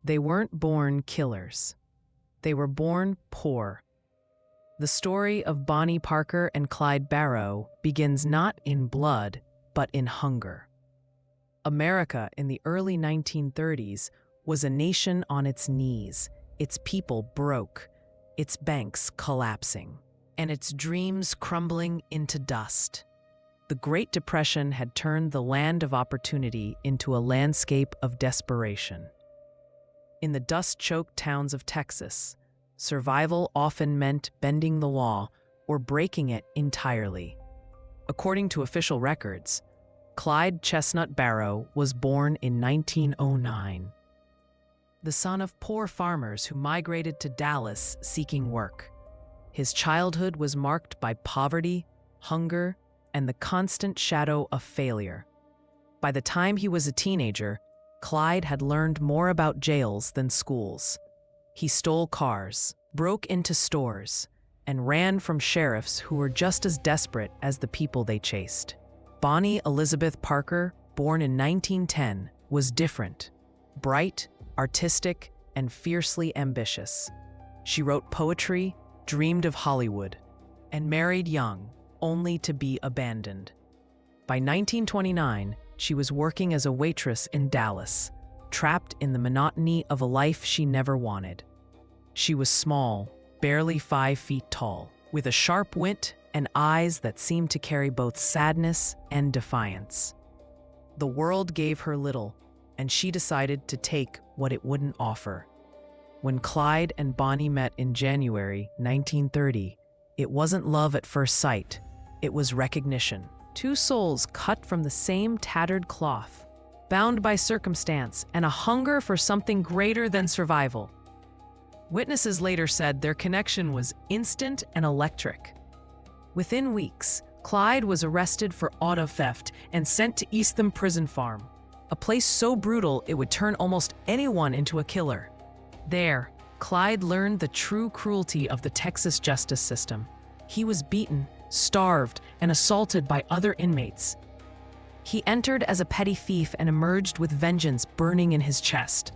They weren't born killers. They were born poor. The story of Bonnie Parker and Clyde Barrow begins not in blood, but in hunger. America in the early 1930s was a nation on its knees, its people broke, its banks collapsing, and its dreams crumbling into dust. The Great Depression had turned the land of opportunity into a landscape of desperation. In the dust-choked towns of Texas, survival often meant bending the law or breaking it entirely. According to official records, Clyde Chestnut Barrow was born in 1909. The son of poor farmers who migrated to Dallas seeking work. His childhood was marked by poverty, hunger, and the constant shadow of failure. By the time he was a teenager, Clyde had learned more about jails than schools. He stole cars, broke into stores, and ran from sheriffs who were just as desperate as the people they chased. Bonnie Elizabeth Parker, born in 1910, was different. Bright, artistic, and fiercely ambitious. She wrote poetry, dreamed of Hollywood, and married young, only to be abandoned. By 1929, she was working as a waitress in Dallas, trapped in the monotony of a life she never wanted. She was small, barely 5 feet tall, with a sharp wit and eyes that seemed to carry both sadness and defiance. The world gave her little, and she decided to take what it wouldn't offer. When Clyde and Bonnie met in January 1930, it wasn't love at first sight, it was recognition. Two souls cut from the same tattered cloth, bound by circumstance and a hunger for something greater than survival. Witnesses later said their connection was instant and electric. Within weeks, Clyde was arrested for auto theft and sent to Eastham Prison Farm, a place so brutal it would turn almost anyone into a killer. There, Clyde learned the true cruelty of the Texas justice system. He was beaten, starved, and assaulted by other inmates. He entered as a petty thief and emerged with vengeance burning in his chest.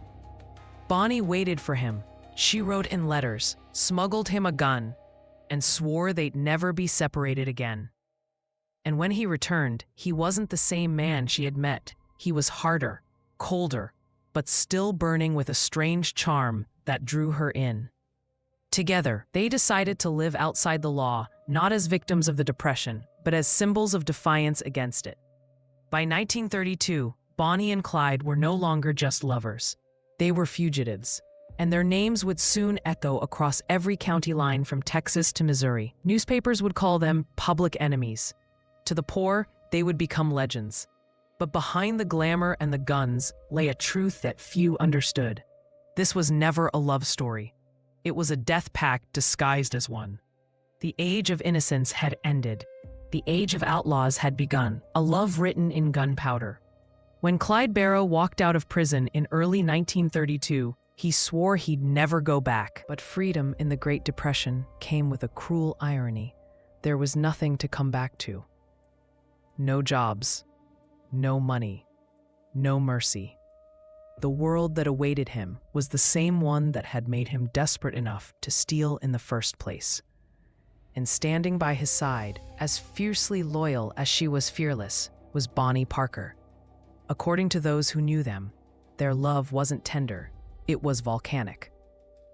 Bonnie waited for him. She wrote in letters, smuggled him a gun, and swore they'd never be separated again. And when he returned, he wasn't the same man she had met. He was harder, colder, but still burning with a strange charm that drew her in. Together, they decided to live outside the law, not as victims of the Depression, but as symbols of defiance against it. By 1932, Bonnie and Clyde were no longer just lovers. They were fugitives, and their names would soon echo across every county line from Texas to Missouri. Newspapers would call them public enemies. To the poor, they would become legends. But behind the glamour and the guns lay a truth that few understood. This was never a love story. It was a death pact disguised as one. The age of innocence had ended. The age of outlaws had begun, a love written in gunpowder. When Clyde Barrow walked out of prison in early 1932, he swore he'd never go back. But freedom in the Great Depression came with a cruel irony. There was nothing to come back to. No jobs, no money, no mercy. The world that awaited him was the same one that had made him desperate enough to steal in the first place. And standing by his side, as fiercely loyal as she was fearless, was Bonnie Parker. According to those who knew them, their love wasn't tender, it was volcanic.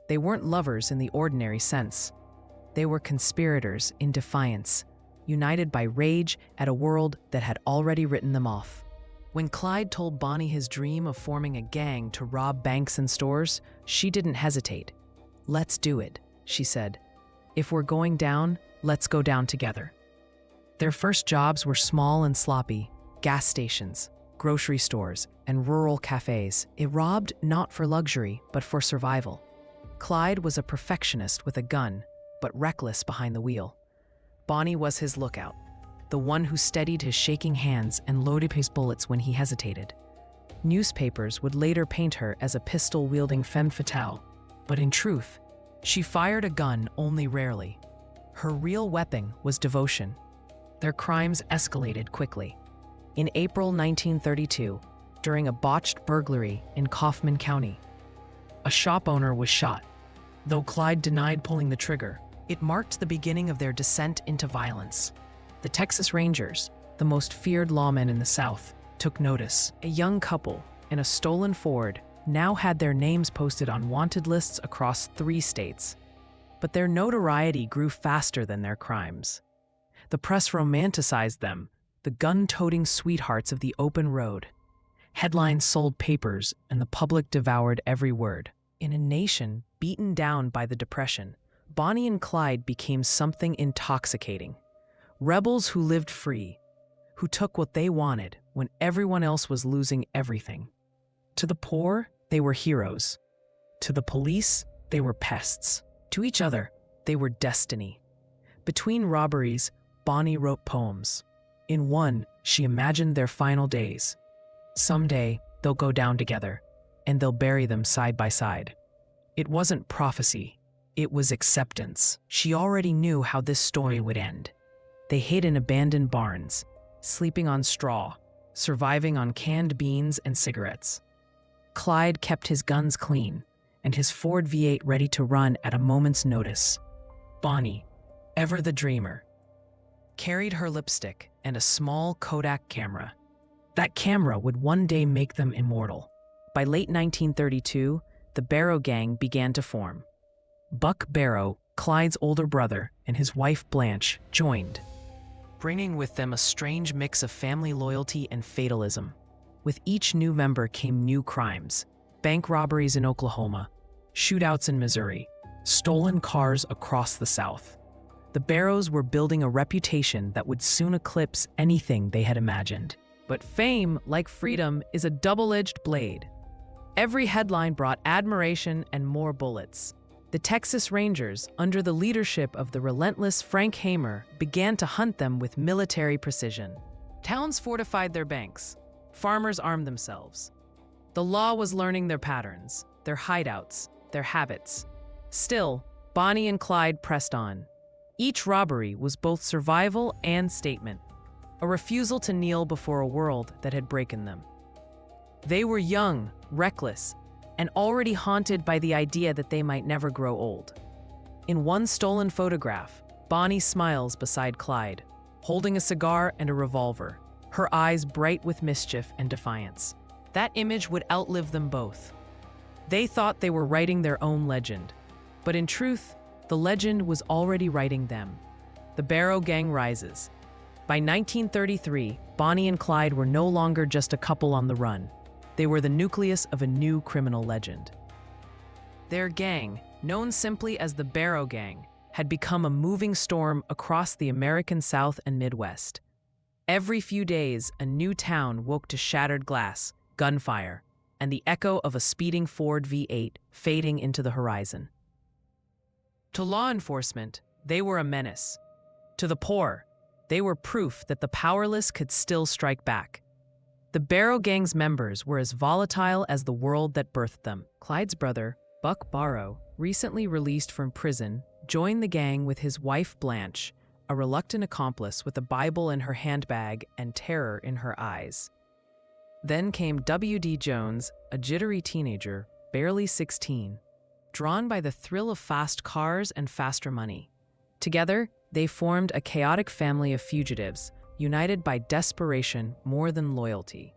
They weren't lovers in the ordinary sense. They were conspirators in defiance, united by rage at a world that had already written them off. When Clyde told Bonnie his dream of forming a gang to rob banks and stores, she didn't hesitate. "Let's do it," she said. "If we're going down, let's go down together." Their first jobs were small and sloppy: gas stations, grocery stores, and rural cafes. It robbed not for luxury, but for survival. Clyde was a perfectionist with a gun, but reckless behind the wheel. Bonnie was his lookout, the one who steadied his shaking hands and loaded his bullets when he hesitated. Newspapers would later paint her as a pistol-wielding femme fatale, but in truth, she fired a gun only rarely. Her real weapon was devotion. Their crimes escalated quickly. In April 1932, during a botched burglary in Kaufman County, A shop owner was shot. Though Clyde denied pulling the trigger, it marked the beginning of their descent into violence. The Texas Rangers, the most feared lawmen in the South, took notice. A young couple in a stolen Ford now had their names posted on wanted lists across 3 states. But their notoriety grew faster than their crimes. The press romanticized them, the gun-toting sweethearts of the open road. Headlines sold papers, and the public devoured every word. In a nation beaten down by the Depression, Bonnie and Clyde became something intoxicating. Rebels who lived free, who took what they wanted when everyone else was losing everything. To the poor, they were heroes. To the police, they were pests. To each other, they were destiny. Between robberies, Bonnie wrote poems. In one, she imagined their final days. Someday, they'll go down together, and they'll bury them side by side. It wasn't prophecy, it was acceptance. She already knew how this story would end. They hid in abandoned barns, sleeping on straw, surviving on canned beans and cigarettes. Clyde kept his guns clean, and his Ford V8 ready to run at a moment's notice. Bonnie, ever the dreamer, carried her lipstick and a small Kodak camera. That camera would one day make them immortal. By late 1932, the Barrow gang began to form. Buck Barrow, Clyde's older brother, and his wife Blanche joined, bringing with them a strange mix of family loyalty and fatalism. With each new member came new crimes: bank robberies in Oklahoma, shootouts in Missouri, stolen cars across the South. The Barrows were building a reputation that would soon eclipse anything they had imagined. But fame, like freedom, is a double-edged blade. Every headline brought admiration and more bullets. The Texas Rangers, under the leadership of the relentless Frank Hamer, began to hunt them with military precision. Towns fortified their banks. Farmers armed themselves. The law was learning their patterns, their hideouts, their habits. Still, Bonnie and Clyde pressed on. Each robbery was both survival and statement, a refusal to kneel before a world that had broken them. They were young, reckless, and already haunted by the idea that they might never grow old. In one stolen photograph, Bonnie smiles beside Clyde, holding a cigar and a revolver, her eyes bright with mischief and defiance. That image would outlive them both. They thought they were writing their own legend, but in truth, the legend was already writing them. The Barrow gang rises. By 1933, Bonnie and Clyde were no longer just a couple on the run. They were the nucleus of a new criminal legend. Their gang, known simply as the Barrow Gang, had become a moving storm across the American South and Midwest. Every few days, a new town woke to shattered glass, gunfire, and the echo of a speeding Ford V8 fading into the horizon. To law enforcement, they were a menace. To the poor, they were proof that the powerless could still strike back. The Barrow Gang's members were as volatile as the world that birthed them. Clyde's brother, Buck Barrow, recently released from prison, joined the gang with his wife Blanche, a reluctant accomplice with a Bible in her handbag and terror in her eyes. Then came W.D. Jones, a jittery teenager, barely 16, drawn by the thrill of fast cars and faster money. Together, they formed a chaotic family of fugitives, united by desperation more than loyalty.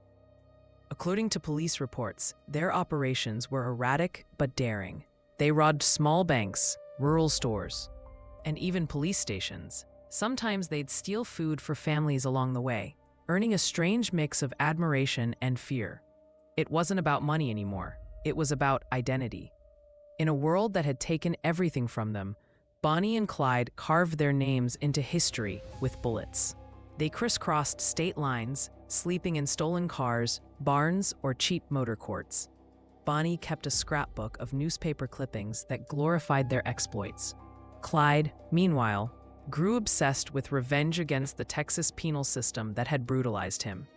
According to police reports, their operations were erratic but daring. They robbed small banks, rural stores, and even police stations. Sometimes they'd steal food for families along the way, earning a strange mix of admiration and fear. It wasn't about money anymore. It was about identity. In a world that had taken everything from them, Bonnie and Clyde carved their names into history with bullets. They crisscrossed state lines, sleeping in stolen cars, barns, or cheap motor courts. Bonnie kept a scrapbook of newspaper clippings that glorified their exploits. Clyde, meanwhile, grew obsessed with revenge against the Texas penal system that had brutalized him.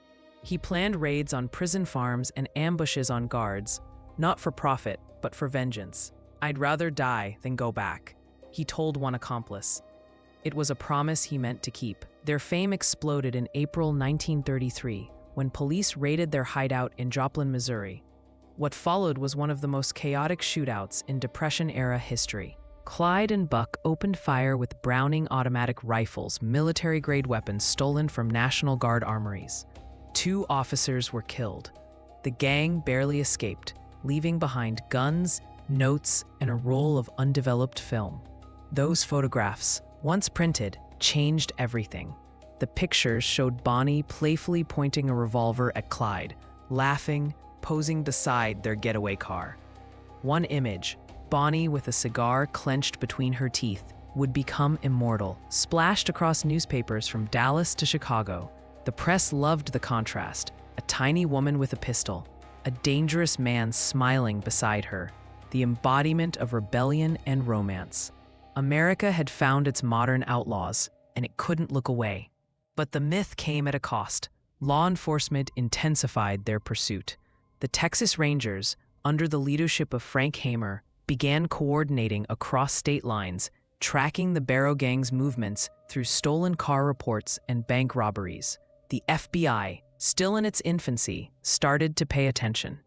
He planned raids on prison farms and ambushes on guards, not for profit, but for vengeance. "I'd rather die than go back," he told one accomplice. It was a promise he meant to keep. Their fame exploded in April 1933 when police raided their hideout in Joplin, Missouri. What followed was one of the most chaotic shootouts in Depression-era history. Clyde and Buck opened fire with Browning automatic rifles, military-grade weapons stolen from National Guard armories. 2 officers were killed. The gang barely escaped, leaving behind guns, notes, and a roll of undeveloped film. Those photographs, once printed, changed everything. The pictures showed Bonnie playfully pointing a revolver at Clyde, laughing, posing beside their getaway car. One image, Bonnie with a cigar clenched between her teeth, would become immortal, splashed across newspapers from Dallas to Chicago. The press loved the contrast: a tiny woman with a pistol, a dangerous man smiling beside her, the embodiment of rebellion and romance. America had found its modern outlaws, and it couldn't look away. But the myth came at a cost. Law enforcement intensified their pursuit. The Texas Rangers, under the leadership of Frank Hamer, began coordinating across state lines, tracking the Barrow gang's movements through stolen car reports and bank robberies. The FBI, still in its infancy, started to pay attention.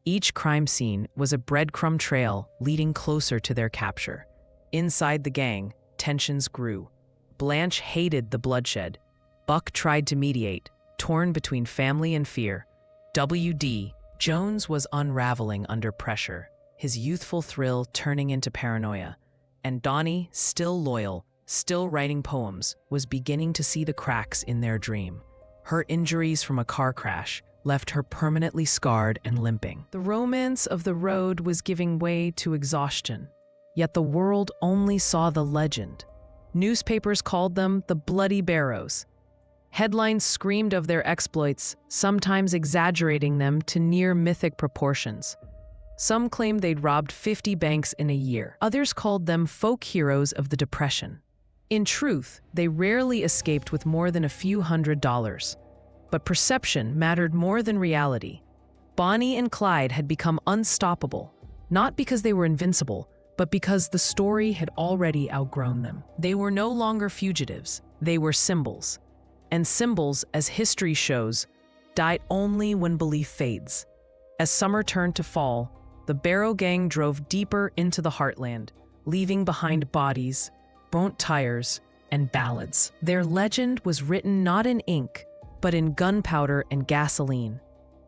Each crime scene was a breadcrumb trail leading closer to their capture. Inside the gang, tensions grew. Blanche hated the bloodshed. Buck tried to mediate, torn between family and fear. W.D. Jones was unraveling under pressure, his youthful thrill turning into paranoia. And Donnie, still loyal, still writing poems, was beginning to see the cracks in their dream. Her injuries from a car crash left her permanently scarred and limping. The romance of the road was giving way to exhaustion, yet the world only saw the legend. Newspapers called them the Bloody Barrows. Headlines screamed of their exploits, sometimes exaggerating them to near mythic proportions. Some claimed they'd robbed 50 banks in a year. Others called them folk heroes of the Depression. In truth, they rarely escaped with more than a few $100s. But perception mattered more than reality. Bonnie and Clyde had become unstoppable, not because they were invincible, but because the story had already outgrown them. They were no longer fugitives, they were symbols. And symbols, as history shows, die only when belief fades. As summer turned to fall, the Barrow gang drove deeper into the heartland, leaving behind bodies, burnt tires, and ballads. Their legend was written not in ink, but in gunpowder and gasoline.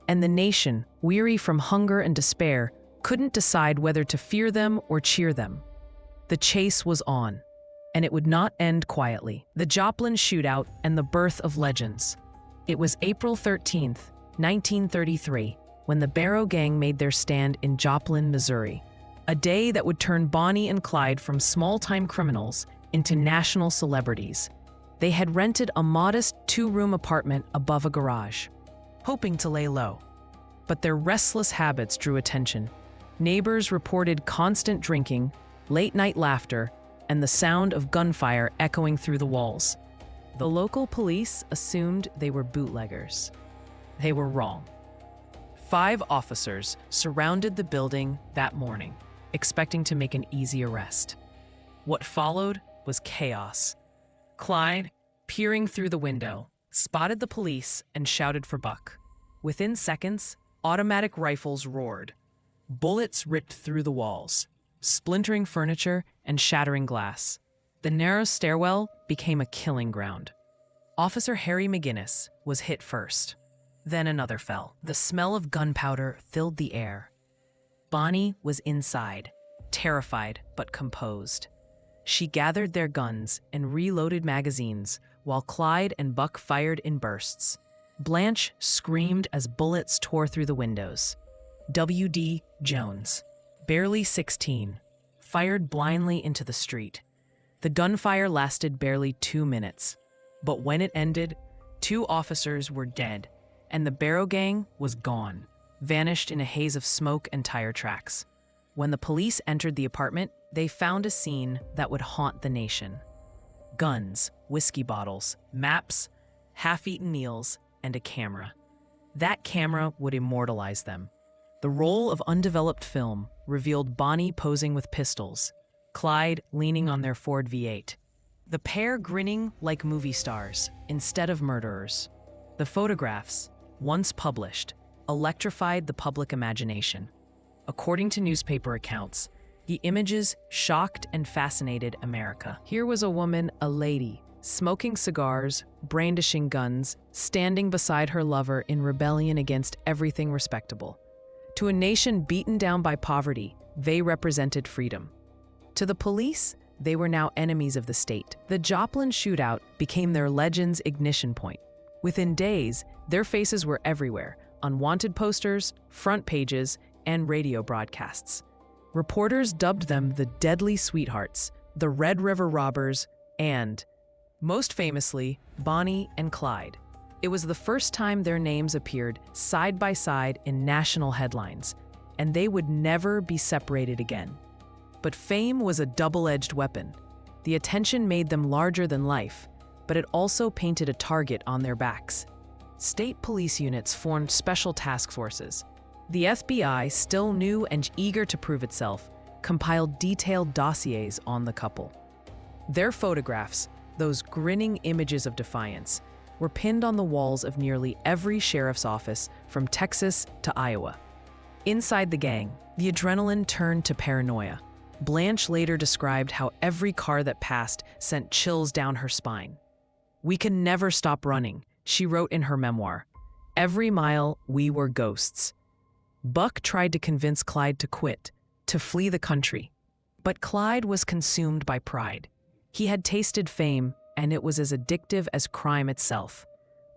And the nation, weary from hunger and despair, couldn't decide whether to fear them or cheer them. The chase was on, and it would not end quietly. The Joplin shootout and the birth of legends. It was April 13th, 1933, when the Barrow gang made their stand in Joplin, Missouri. A day that would turn Bonnie and Clyde from small-time criminals into national celebrities. They had rented a modest 2-room apartment above a garage, hoping to lay low. But their restless habits drew attention. Neighbors reported constant drinking, late-night laughter, and the sound of gunfire echoing through the walls. The local police assumed they were bootleggers. They were wrong. 5 officers surrounded the building that morning, expecting to make an easy arrest. What followed was chaos. Clyde, peering through the window, spotted the police and shouted for Buck. Within seconds, automatic rifles roared. Bullets ripped through the walls, splintering furniture and shattering glass. The narrow stairwell became a killing ground. Officer Harry McGinnis was hit first. Then another fell. The smell of gunpowder filled the air. Bonnie was inside, terrified but composed. She gathered their guns and reloaded magazines while Clyde and Buck fired in bursts. Blanche screamed as bullets tore through the windows. W.D. Jones, barely 16, fired blindly into the street. The gunfire lasted barely 2 minutes, but when it ended, 2 officers were dead, and the Barrow gang was gone, vanished in a haze of smoke and tire tracks. When the police entered the apartment, they found a scene that would haunt the nation. Guns, whiskey bottles, maps, half-eaten meals, and a camera. That camera would immortalize them. The roll of undeveloped film revealed Bonnie posing with pistols, Clyde leaning on their Ford V8. The pair grinning like movie stars instead of murderers. The photographs, once published, electrified the public imagination. According to newspaper accounts, the images shocked and fascinated America. Here was a woman, a lady, smoking cigars, brandishing guns, standing beside her lover in rebellion against everything respectable. To a nation beaten down by poverty, they represented freedom. To the police, they were now enemies of the state. The Joplin shootout became their legend's ignition point. Within days, their faces were everywhere, on wanted posters, front pages, and radio broadcasts. Reporters dubbed them the Deadly Sweethearts, the Red River Robbers, and, most famously, Bonnie and Clyde. It was the first time their names appeared side by side in national headlines, and they would never be separated again. But fame was a double-edged weapon. The attention made them larger than life, but it also painted a target on their backs. State police units formed special task forces. The FBI, still new and eager to prove itself, compiled detailed dossiers on the couple. Their photographs, those grinning images of defiance, were pinned on the walls of nearly every sheriff's office from Texas to Iowa. Inside the gang, the adrenaline turned to paranoia. Blanche later described how every car that passed sent chills down her spine. "We can never stop running," she wrote in her memoir. "Every mile, we were ghosts." Buck tried to convince Clyde to quit, to flee the country. But Clyde was consumed by pride. He had tasted fame, and it was as addictive as crime itself.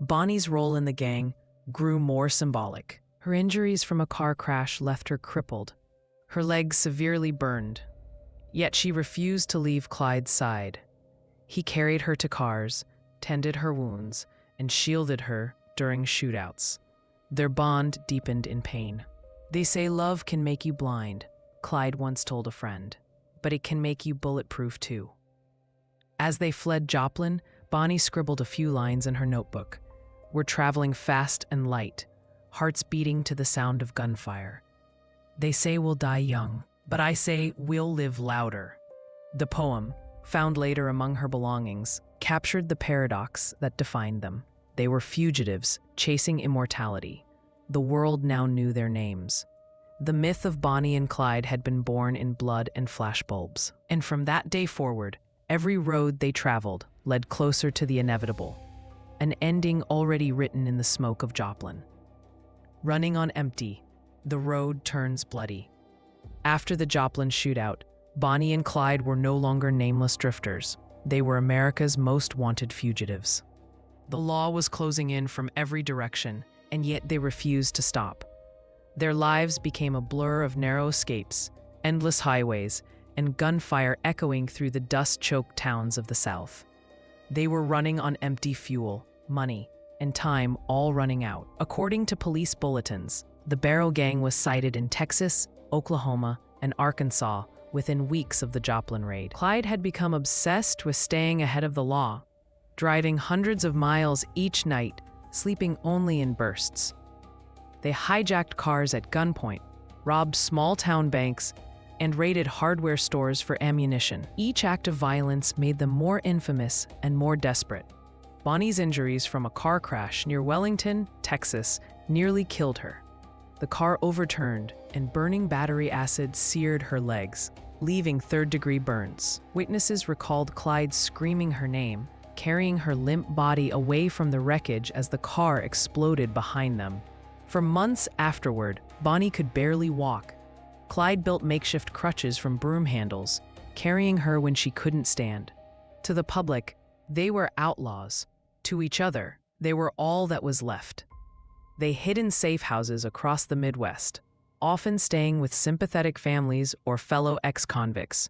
Bonnie's role in the gang grew more symbolic. Her injuries from a car crash left her crippled, her legs severely burned. Yet she refused to leave Clyde's side. He carried her to cars, tended her wounds, and shielded her during shootouts. Their bond deepened in pain. "They say love can make you blind," Clyde once told a friend, "but it can make you bulletproof too." As they fled Joplin, Bonnie scribbled a few lines in her notebook. "We're traveling fast and light, hearts beating to the sound of gunfire. They say we'll die young, but I say we'll live louder." The poem, found later among her belongings, captured the paradox that defined them. They were fugitives chasing immortality. The world now knew their names. The myth of Bonnie and Clyde had been born in blood and flashbulbs. And from that day forward, every road they traveled led closer to the inevitable, an ending already written in the smoke of Joplin. Running on empty, the road turns bloody. After the Joplin shootout, Bonnie and Clyde were no longer nameless drifters. They were America's most wanted fugitives. The law was closing in from every direction, and yet they refused to stop. Their lives became a blur of narrow escapes, endless highways, and gunfire echoing through the dust-choked towns of the South. They were running on empty fuel, money, and time all running out. According to police bulletins, the Barrow gang was sighted in Texas, Oklahoma, and Arkansas within weeks of the Joplin raid. Clyde had become obsessed with staying ahead of the law, driving hundreds of miles each night, sleeping only in bursts. They hijacked cars at gunpoint, robbed small-town banks, and raided hardware stores for ammunition. Each act of violence made them more infamous and more desperate. Bonnie's injuries from a car crash near Wellington, Texas, nearly killed her. The car overturned, and burning battery acid seared her legs, leaving third-degree burns. Witnesses recalled Clyde screaming her name, carrying her limp body away from the wreckage as the car exploded behind them. For months afterward, Bonnie could barely walk. Clyde built makeshift crutches from broom handles, carrying her when she couldn't stand. To the public, they were outlaws. To each other, they were all that was left. They hid in safe houses across the Midwest, often staying with sympathetic families or fellow ex-convicts.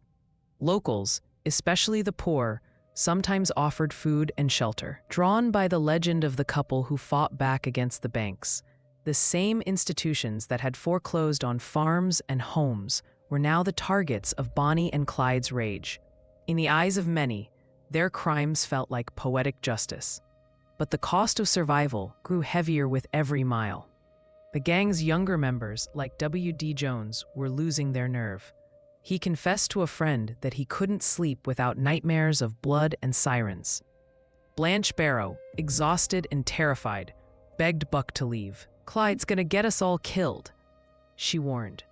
Locals, especially the poor, sometimes offered food and shelter. Drawn by the legend of the couple who fought back against the banks, the same institutions that had foreclosed on farms and homes were now the targets of Bonnie and Clyde's rage. In the eyes of many, their crimes felt like poetic justice. But the cost of survival grew heavier with every mile. The gang's younger members, like W.D. Jones, were losing their nerve. He confessed to a friend that he couldn't sleep without nightmares of blood and sirens. Blanche Barrow, exhausted and terrified, begged Buck to leave. Clyde's gonna get us all killed, she warned.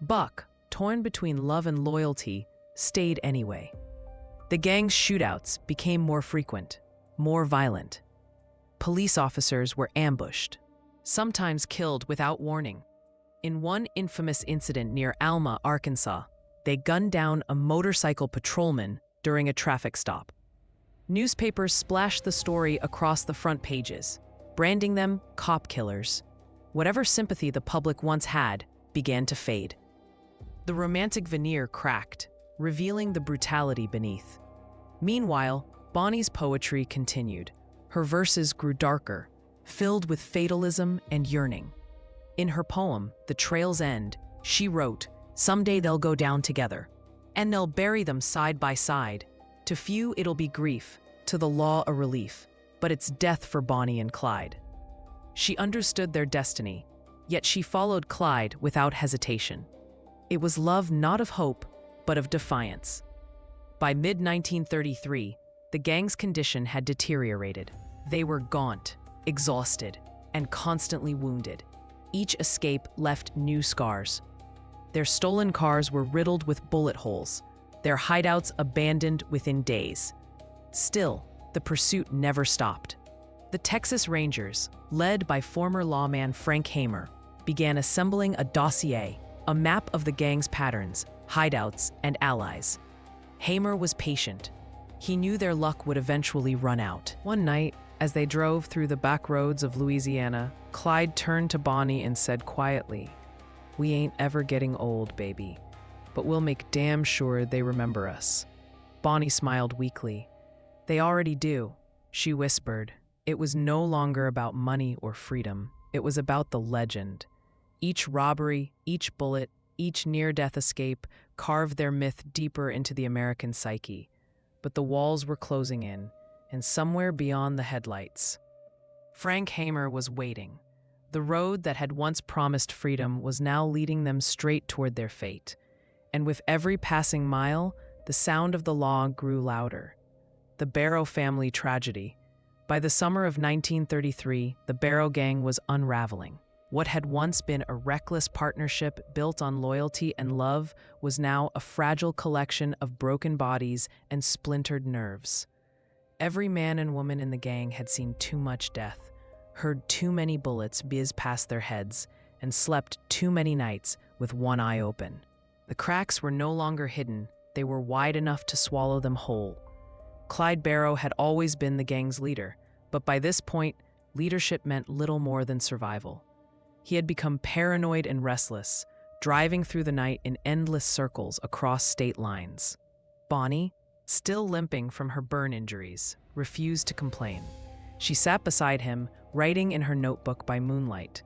Buck, torn between love and loyalty, stayed anyway. The gang's shootouts became more frequent, more violent. Police officers were ambushed, sometimes killed without warning. In one infamous incident near Alma, Arkansas, they gunned down a motorcycle patrolman during a traffic stop. Newspapers splashed the story across the front pages, branding them cop killers. Whatever sympathy the public once had began to fade. The romantic veneer cracked, revealing the brutality beneath. Meanwhile, Bonnie's poetry continued. Her verses grew darker, filled with fatalism and yearning. In her poem, The Trail's End, she wrote, "Someday they'll go down together, and they'll bury them side by side. To few it'll be grief, to the law a relief, but it's death for Bonnie and Clyde." She understood their destiny, yet she followed Clyde without hesitation. It was love not of hope, but of defiance. By mid-1933, the gang's condition had deteriorated. They were gaunt, exhausted, and constantly wounded. Each escape left new scars. Their stolen cars were riddled with bullet holes, their hideouts abandoned within days. Still, the pursuit never stopped. The Texas Rangers, led by former lawman Frank Hamer, began assembling a dossier, a map of the gang's patterns, hideouts, and allies. Hamer was patient. He knew their luck would eventually run out. One night, as they drove through the back roads of Louisiana, Clyde turned to Bonnie and said quietly, "We ain't ever getting old, baby, but we'll make damn sure they remember us." Bonnie smiled weakly. "They already do," she whispered. It was no longer about money or freedom. It was about the legend. Each robbery, each bullet, each near-death escape carved their myth deeper into the American psyche. But the walls were closing in, and somewhere beyond the headlights, Frank Hamer was waiting. The road that had once promised freedom was now leading them straight toward their fate. And with every passing mile, the sound of the law grew louder. The Barrow family tragedy. By the summer of 1933, the Barrow gang was unraveling. What had once been a reckless partnership built on loyalty and love was now a fragile collection of broken bodies and splintered nerves. Every man and woman in the gang had seen too much death, heard too many bullets whiz past their heads, and slept too many nights with one eye open. The cracks were no longer hidden, they were wide enough to swallow them whole. Clyde Barrow had always been the gang's leader, but by this point, leadership meant little more than survival. He had become paranoid and restless, driving through the night in endless circles across state lines. Bonnie, still limping from her burn injuries, refused to complain. She sat beside him, writing in her notebook by moonlight,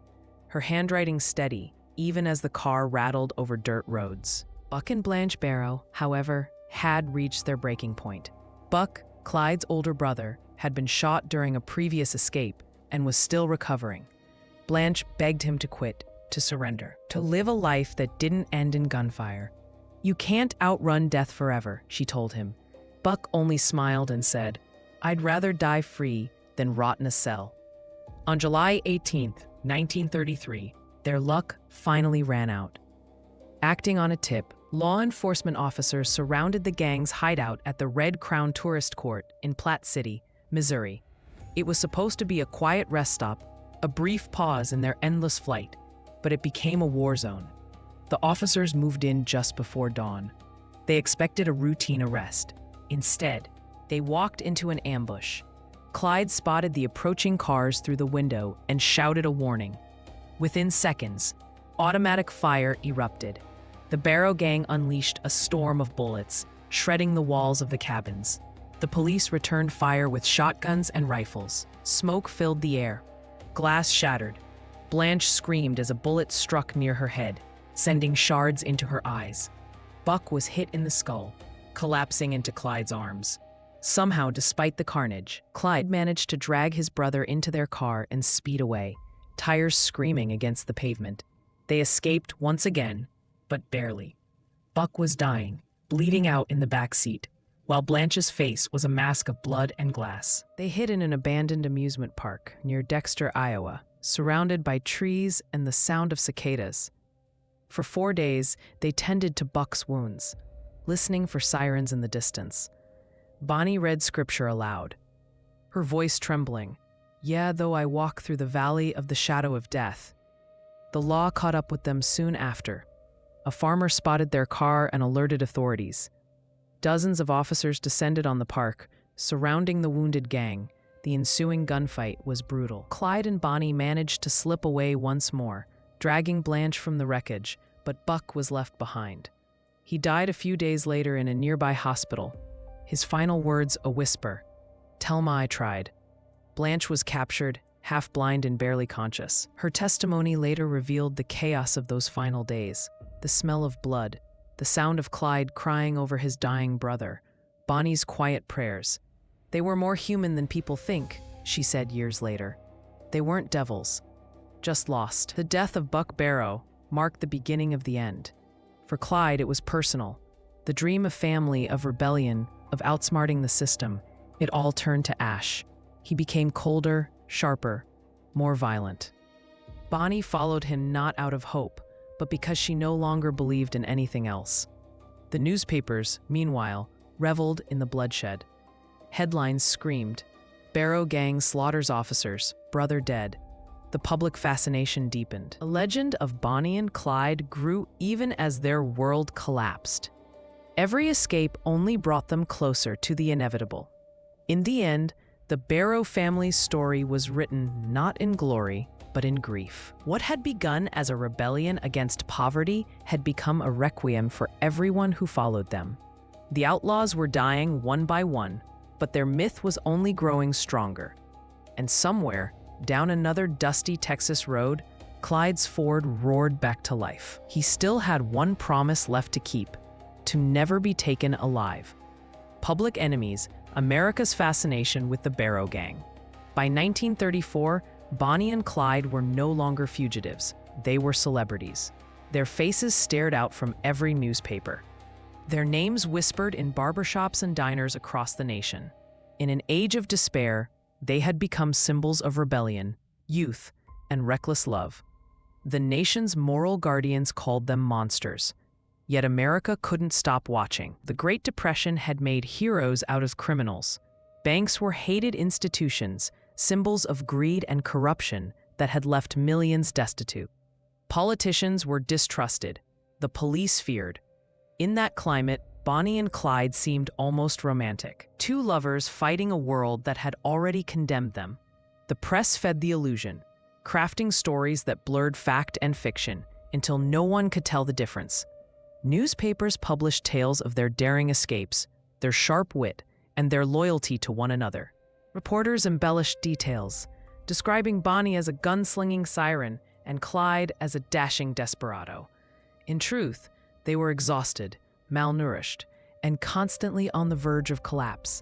her handwriting steady, even as the car rattled over dirt roads. Buck and Blanche Barrow, however, had reached their breaking point. Buck, Clyde's older brother, had been shot during a previous escape and was still recovering. Blanche begged him to quit, to surrender, to live a life that didn't end in gunfire. "You can't outrun death forever," she told him. Buck only smiled and said, "I'd rather die free than rot in a cell." On July 18, 1933, their luck finally ran out. Acting on a tip, law enforcement officers surrounded the gang's hideout at the Red Crown Tourist Court in Platte City, Missouri. It was supposed to be a quiet rest stop, a brief pause in their endless flight, but it became a war zone. The officers moved in just before dawn. They expected a routine arrest. Instead, they walked into an ambush. Clyde spotted the approaching cars through the window and shouted a warning. Within seconds, automatic fire erupted. The Barrow gang unleashed a storm of bullets, shredding the walls of the cabins. The police returned fire with shotguns and rifles. Smoke filled the air. Glass shattered. Blanche screamed as a bullet struck near her head, sending shards into her eyes. Buck was hit in the skull, collapsing into Clyde's arms. Somehow, despite the carnage, Clyde managed to drag his brother into their car and speed away, tires screaming against the pavement. They escaped once again, but barely. Buck was dying, bleeding out in the back seat, while Blanche's face was a mask of blood and glass. They hid in an abandoned amusement park near Dexter, Iowa, surrounded by trees and the sound of cicadas. For 4 days, they tended to Buck's wounds, listening for sirens in the distance. Bonnie read scripture aloud, her voice trembling. "Yea, though I walk through the valley of the shadow of death." The law caught up with them soon after. A farmer spotted their car and alerted authorities. Dozens of officers descended on the park, surrounding the wounded gang. The ensuing gunfight was brutal. Clyde and Bonnie managed to slip away once more, dragging Blanche from the wreckage, but Buck was left behind. He died a few days later in a nearby hospital. His final words a whisper. "Thelma, I tried." Blanche was captured, half-blind and barely conscious. Her testimony later revealed the chaos of those final days. The smell of blood, the sound of Clyde crying over his dying brother, Bonnie's quiet prayers. "They were more human than people think," she said years later. "They weren't devils, just lost." The death of Buck Barrow marked the beginning of the end. For Clyde, it was personal. The dream of family, of rebellion, of outsmarting the system, it all turned to ash. He became colder, sharper, more violent. Bonnie followed him not out of hope, but because she no longer believed in anything else. The newspapers, meanwhile, reveled in the bloodshed. Headlines screamed, "Barrow gang slaughters officers, brother dead." The public fascination deepened. The legend of Bonnie and Clyde grew even as their world collapsed. Every escape only brought them closer to the inevitable. In the end, the Barrow family's story was written not in glory, but in grief. What had begun as a rebellion against poverty had become a requiem for everyone who followed them. The outlaws were dying one by one, but their myth was only growing stronger. And somewhere, down another dusty Texas road, Clyde's Ford roared back to life. He still had one promise left to keep: to never be taken alive. Public Enemies, America's fascination with the Barrow gang. By 1934, Bonnie and Clyde were no longer fugitives. They were celebrities. Their faces stared out from every newspaper. Their names whispered in barbershops and diners across the nation. In an age of despair, they had become symbols of rebellion, youth, and reckless love. The nation's moral guardians called them monsters. Yet America couldn't stop watching. The Great Depression had made heroes out of criminals. Banks were hated institutions, symbols of greed and corruption that had left millions destitute. Politicians were distrusted. The police feared. In that climate, Bonnie and Clyde seemed almost romantic. Two lovers fighting a world that had already condemned them. The press fed the illusion, crafting stories that blurred fact and fiction until no one could tell the difference. Newspapers published tales of their daring escapes, their sharp wit, and their loyalty to one another. Reporters embellished details, describing Bonnie as a gunslinging siren and Clyde as a dashing desperado. In truth, they were exhausted, malnourished, and constantly on the verge of collapse.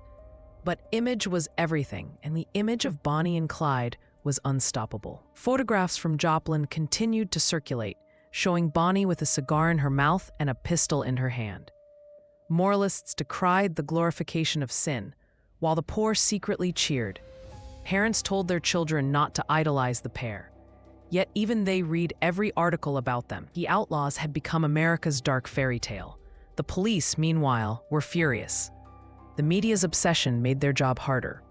But image was everything, and the image of Bonnie and Clyde was unstoppable. Photographs from Joplin continued to circulate, showing Bonnie with a cigar in her mouth and a pistol in her hand. Moralists decried the glorification of sin, while the poor secretly cheered. Parents told their children not to idolize the pair. Yet even they read every article about them. The outlaws had become America's dark fairy tale. The police, meanwhile, were furious. The media's obsession made their job harder.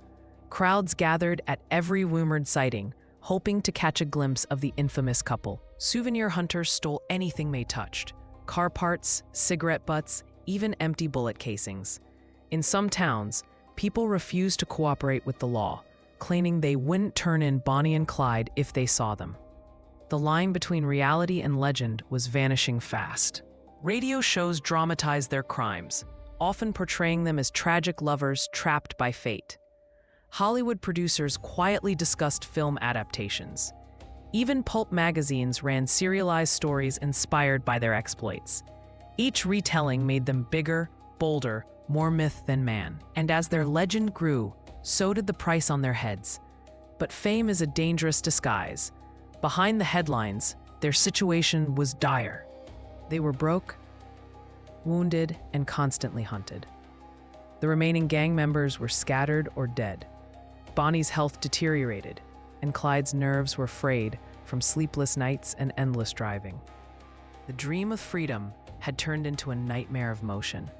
Crowds gathered at every rumored sighting, hoping to catch a glimpse of the infamous couple. Souvenir hunters stole anything they touched: car parts, cigarette butts, even empty bullet casings. In some towns, people refused to cooperate with the law, claiming they wouldn't turn in Bonnie and Clyde if they saw them. The line between reality and legend was vanishing fast. Radio shows dramatized their crimes, often portraying them as tragic lovers trapped by fate. Hollywood producers quietly discussed film adaptations. Even pulp magazines ran serialized stories inspired by their exploits. Each retelling made them bigger, bolder, more myth than man. And as their legend grew, so did the price on their heads. But fame is a dangerous disguise. Behind the headlines, their situation was dire. They were broke, wounded, and constantly hunted. The remaining gang members were scattered or dead. Bonnie's health deteriorated. and Clyde's nerves were frayed from sleepless nights and endless driving. The dream of freedom had turned into a nightmare of motion.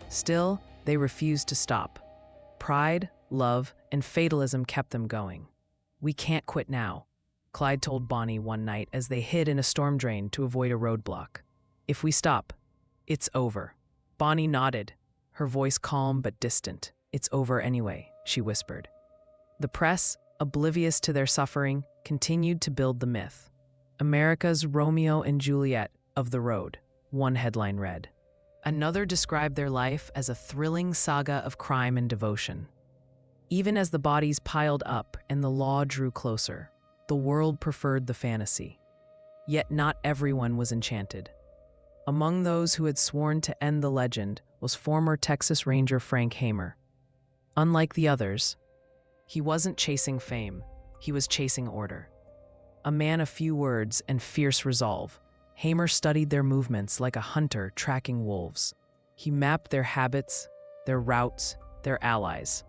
Still, they refused to stop. Pride, love, and fatalism kept them going. "We can't quit now," Clyde told Bonnie one night as they hid in a storm drain to avoid a roadblock. "If we stop, it's over." Bonnie nodded, her voice calm but distant. "It's over anyway," she whispered. The press, oblivious to their suffering, continued to build the myth. "America's Romeo and Juliet of the road," one headline read. Another described their life as a thrilling saga of crime and devotion. Even as the bodies piled up and the law drew closer, the world preferred the fantasy. Yet not everyone was enchanted. Among those who had sworn to end the legend was former Texas Ranger Frank Hamer. Unlike the others, he wasn't chasing fame, he was chasing order. A man of few words and fierce resolve, Hamer studied their movements like a hunter tracking wolves. He mapped their habits, their routes, their allies.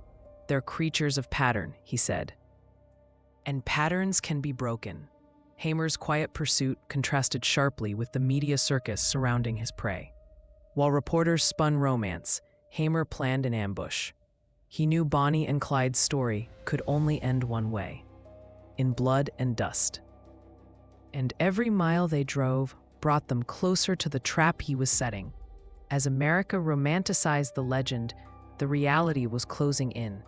"They're creatures of pattern," he said. "And patterns can be broken." Hamer's quiet pursuit contrasted sharply with the media circus surrounding his prey. While reporters spun romance, Hamer planned an ambush. He knew Bonnie and Clyde's story could only end one way: in blood and dust. And every mile they drove brought them closer to the trap he was setting. As America romanticized the legend, the reality was closing in.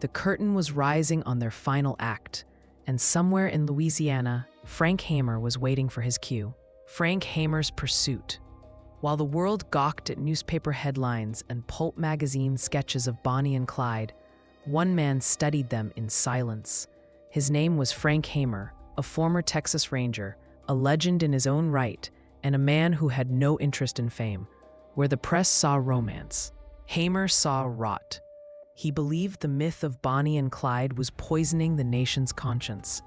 The curtain was rising on their final act, and somewhere in Louisiana, Frank Hamer was waiting for his cue. Frank Hamer's pursuit. While the world gawked at newspaper headlines and pulp magazine sketches of Bonnie and Clyde, one man studied them in silence. His name was Frank Hamer, a former Texas Ranger, a legend in his own right, and a man who had no interest in fame. Where the press saw romance, Hamer saw rot. He believed the myth of Bonnie and Clyde was poisoning the nation's conscience,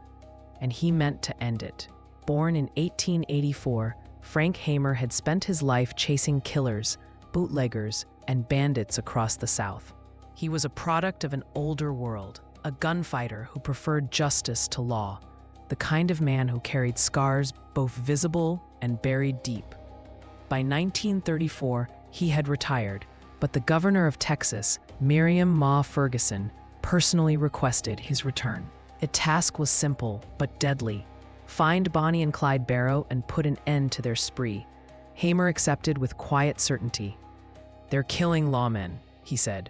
and he meant to end it. Born in 1884, Frank Hamer had spent his life chasing killers, bootleggers, and bandits across the South. He was a product of an older world, a gunfighter who preferred justice to law, the kind of man who carried scars both visible and buried deep. By 1934, he had retired, but the governor of Texas, Miriam Ma Ferguson, personally requested his return. The task was simple but deadly: find Bonnie and Clyde Barrow and put an end to their spree. Hamer accepted with quiet certainty. "They're killing lawmen," he said.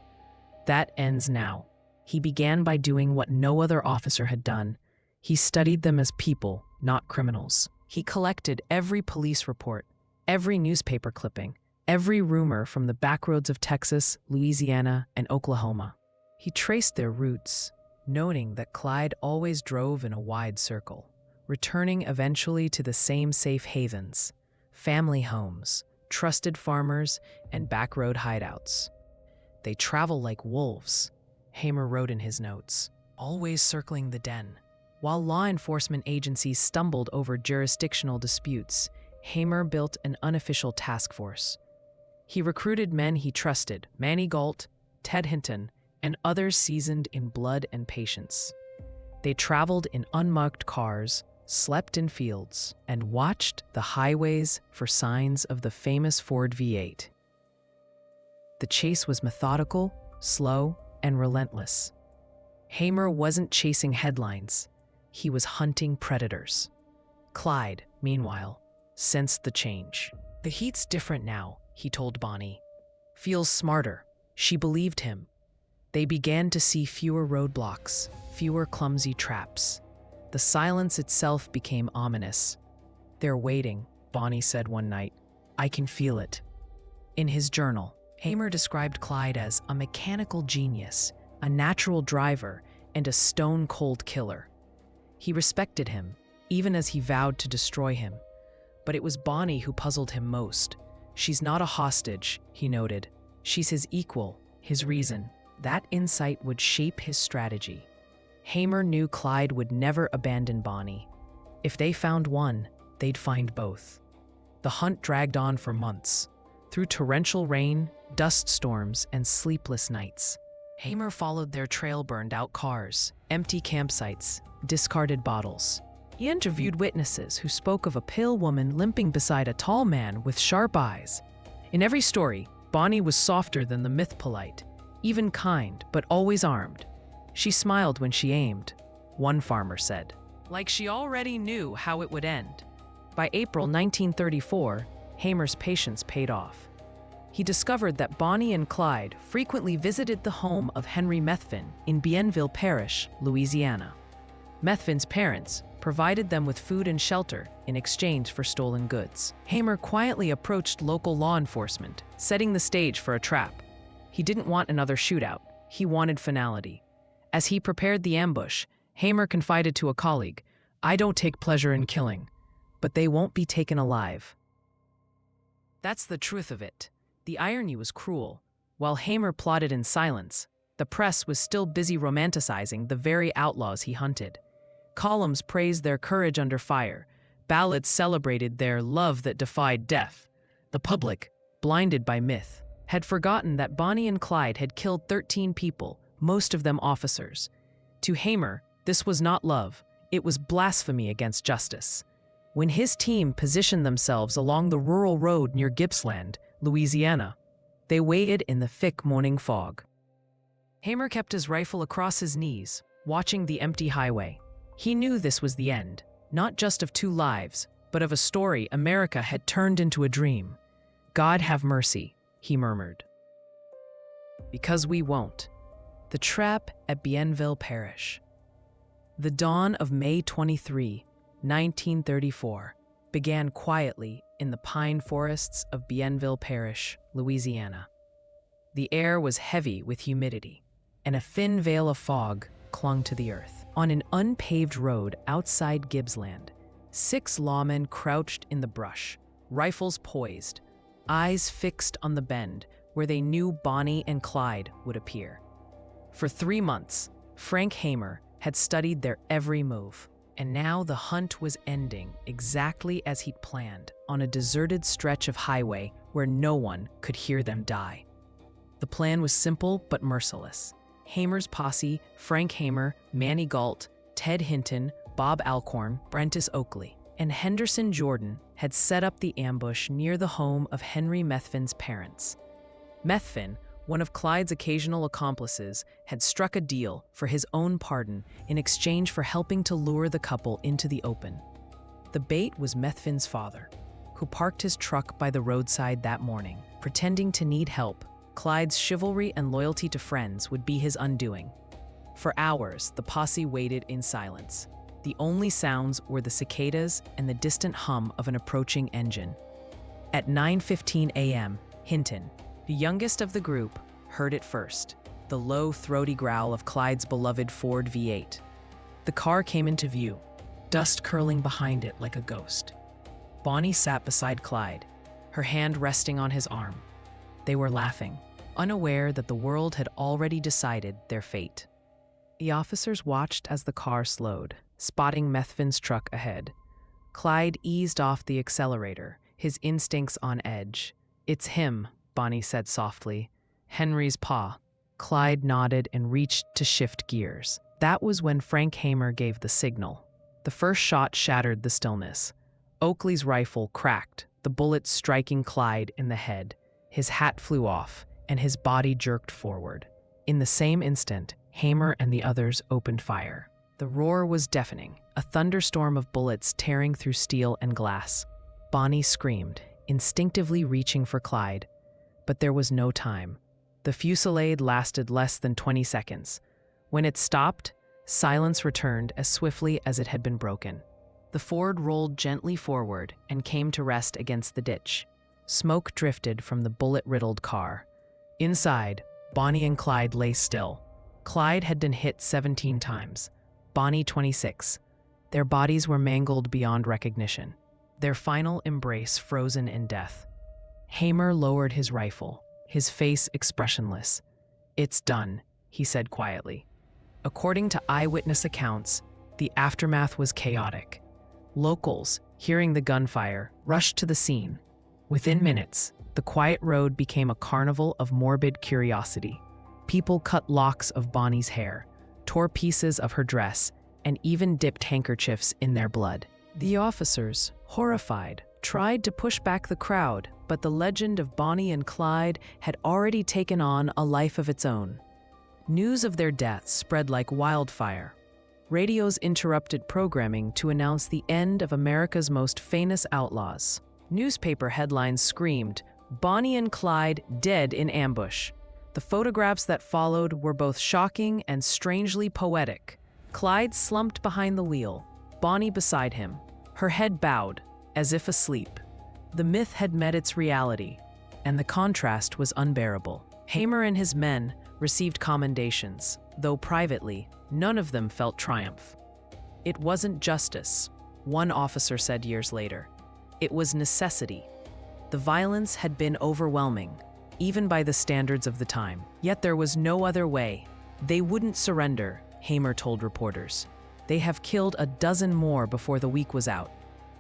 "That ends now." He began by doing what no other officer had done. He studied them as people, not criminals. He collected every police report, every newspaper clipping, every rumor from the backroads of Texas, Louisiana, and Oklahoma. He traced their routes, noting that Clyde always drove in a wide circle, returning eventually to the same safe havens: family homes, trusted farmers, and backroad hideouts. "They travel like wolves," Hamer wrote in his notes, "always circling the den." While law enforcement agencies stumbled over jurisdictional disputes, Hamer built an unofficial task force. He recruited men he trusted: Manny Galt, Ted Hinton, and others seasoned in blood and patience. They traveled in unmarked cars, slept in fields, and watched the highways for signs of the famous Ford V8. The chase was methodical, slow, and relentless. Hamer wasn't chasing headlines. He was hunting predators. Clyde, meanwhile, sensed the change. "The heat's different now," he told Bonnie. "Feels smarter." She believed him. They began to see fewer roadblocks, fewer clumsy traps. The silence itself became ominous. "They're waiting," Bonnie said one night. "I can feel it." In his journal, Hamer described Clyde as a mechanical genius, a natural driver, and a stone-cold killer. He respected him, even as he vowed to destroy him. But it was Bonnie who puzzled him most. "She's not a hostage," he noted. "She's his equal, his reason." That insight would shape his strategy. Hamer knew Clyde would never abandon Bonnie. If they found one, they'd find both. The hunt dragged on for months, through torrential rain, dust storms, and sleepless nights. Hamer followed their trail, burned out cars, empty campsites, discarded bottles. He interviewed witnesses who spoke of a pale woman limping beside a tall man with sharp eyes. In every story, Bonnie was softer than the myth polite, even kind, but always armed. She smiled when she aimed, one farmer said, like she already knew how it would end. By April 1934, Hamer's patience paid off. He discovered that Bonnie and Clyde frequently visited the home of Henry Methvin in Bienville Parish, Louisiana. Methvin's parents provided them with food and shelter in exchange for stolen goods. Hamer quietly approached local law enforcement, setting the stage for a trap. He didn't want another shootout. He wanted finality. As he prepared the ambush, Hamer confided to a colleague, "I don't take pleasure in killing, but they won't be taken alive." That's the truth of it. The irony was cruel. While Hamer plotted in silence, the press was still busy romanticizing the very outlaws he hunted. Columns praised their courage under fire. Ballads celebrated their love that defied death. The public, blinded by myth, had forgotten that Bonnie and Clyde had killed 13 people, most of them officers. To Hamer, this was not love, it was blasphemy against justice. When his team positioned themselves along the rural road near Gippsland, Louisiana, they waited in the thick morning fog. Hamer kept his rifle across his knees, watching the empty highway. He knew this was the end, not just of 2 lives, but of a story America had turned into a dream. "God have mercy," he murmured. "Because we won't." The trap at Bienville Parish. The dawn of May 23, 1934, began quietly in the pine forests of Bienville Parish, Louisiana. The air was heavy with humidity, and a thin veil of fog clung to the earth. On an unpaved road outside Gippsland, 6 lawmen crouched in the brush, rifles poised, eyes fixed on the bend where they knew Bonnie and Clyde would appear. For 3 months, Frank Hamer had studied their every move, and now the hunt was ending exactly as he'd planned, on a deserted stretch of highway where no one could hear them die. The plan was simple but merciless. Hamer's posse, Frank Hamer, Manny Galt, Ted Hinton, Bob Alcorn, Brentis Oakley, and Henderson Jordan had set up the ambush near the home of Henry Methvin's parents. Methvin, one of Clyde's occasional accomplices, had struck a deal for his own pardon in exchange for helping to lure the couple into the open. The bait was Methvin's father, who parked his truck by the roadside that morning, pretending to need help. Clyde's chivalry and loyalty to friends would be his undoing. For hours, the posse waited in silence. The only sounds were the cicadas and the distant hum of an approaching engine. At 9:15 a.m., Hinton, the youngest of the group, heard it first, the low, throaty growl of Clyde's beloved Ford V8. The car came into view, dust curling behind it like a ghost. Bonnie sat beside Clyde, her hand resting on his arm. They were laughing, unaware that the world had already decided their fate. The officers watched as the car slowed, spotting Methvin's truck ahead. Clyde eased off the accelerator, his instincts on edge. "It's him," Bonnie said softly. "Henry's pa." Clyde nodded and reached to shift gears. That was when Frank Hamer gave the signal. The first shot shattered the stillness. Oakley's rifle cracked, the bullet striking Clyde in the head. His hat flew off, and his body jerked forward. In the same instant, Hamer and the others opened fire. The roar was deafening, a thunderstorm of bullets tearing through steel and glass. Bonnie screamed, instinctively reaching for Clyde. But there was no time. The fusillade lasted less than 20 seconds. When it stopped, silence returned as swiftly as it had been broken. The Ford rolled gently forward and came to rest against the ditch. Smoke drifted from the bullet-riddled car. Inside, Bonnie and Clyde lay still. Clyde had been hit 17 times, Bonnie 26. Their bodies were mangled beyond recognition, their final embrace frozen in death. Hamer lowered his rifle, his face expressionless. "It's done," he said quietly. According to eyewitness accounts, the aftermath was chaotic. Locals, hearing the gunfire, rushed to the scene. Within minutes, the quiet road became a carnival of morbid curiosity. People cut locks of Bonnie's hair, tore pieces of her dress, and even dipped handkerchiefs in their blood. The officers, horrified, tried to push back the crowd, but the legend of Bonnie and Clyde had already taken on a life of its own. News of their deaths spread like wildfire. Radios interrupted programming to announce the end of America's most famous outlaws. Newspaper headlines screamed, "Bonnie and Clyde dead in ambush." The photographs that followed were both shocking and strangely poetic. Clyde slumped behind the wheel, Bonnie beside him, her head bowed, as if asleep. The myth had met its reality, and the contrast was unbearable. Hamer and his men received commendations, though privately, none of them felt triumph. It wasn't justice, one officer said years later. It was necessity. The violence had been overwhelming, even by the standards of the time. Yet there was no other way. They wouldn't surrender, Hamer told reporters. They have killed a dozen more before the week was out.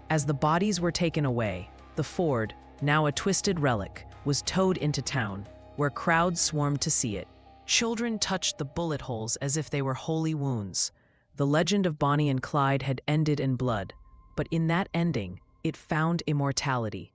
As the bodies were taken away, the Ford, now a twisted relic, was towed into town, where crowds swarmed to see it. Children touched the bullet holes as if they were holy wounds. The legend of Bonnie and Clyde had ended in blood, but in that ending, it found immortality.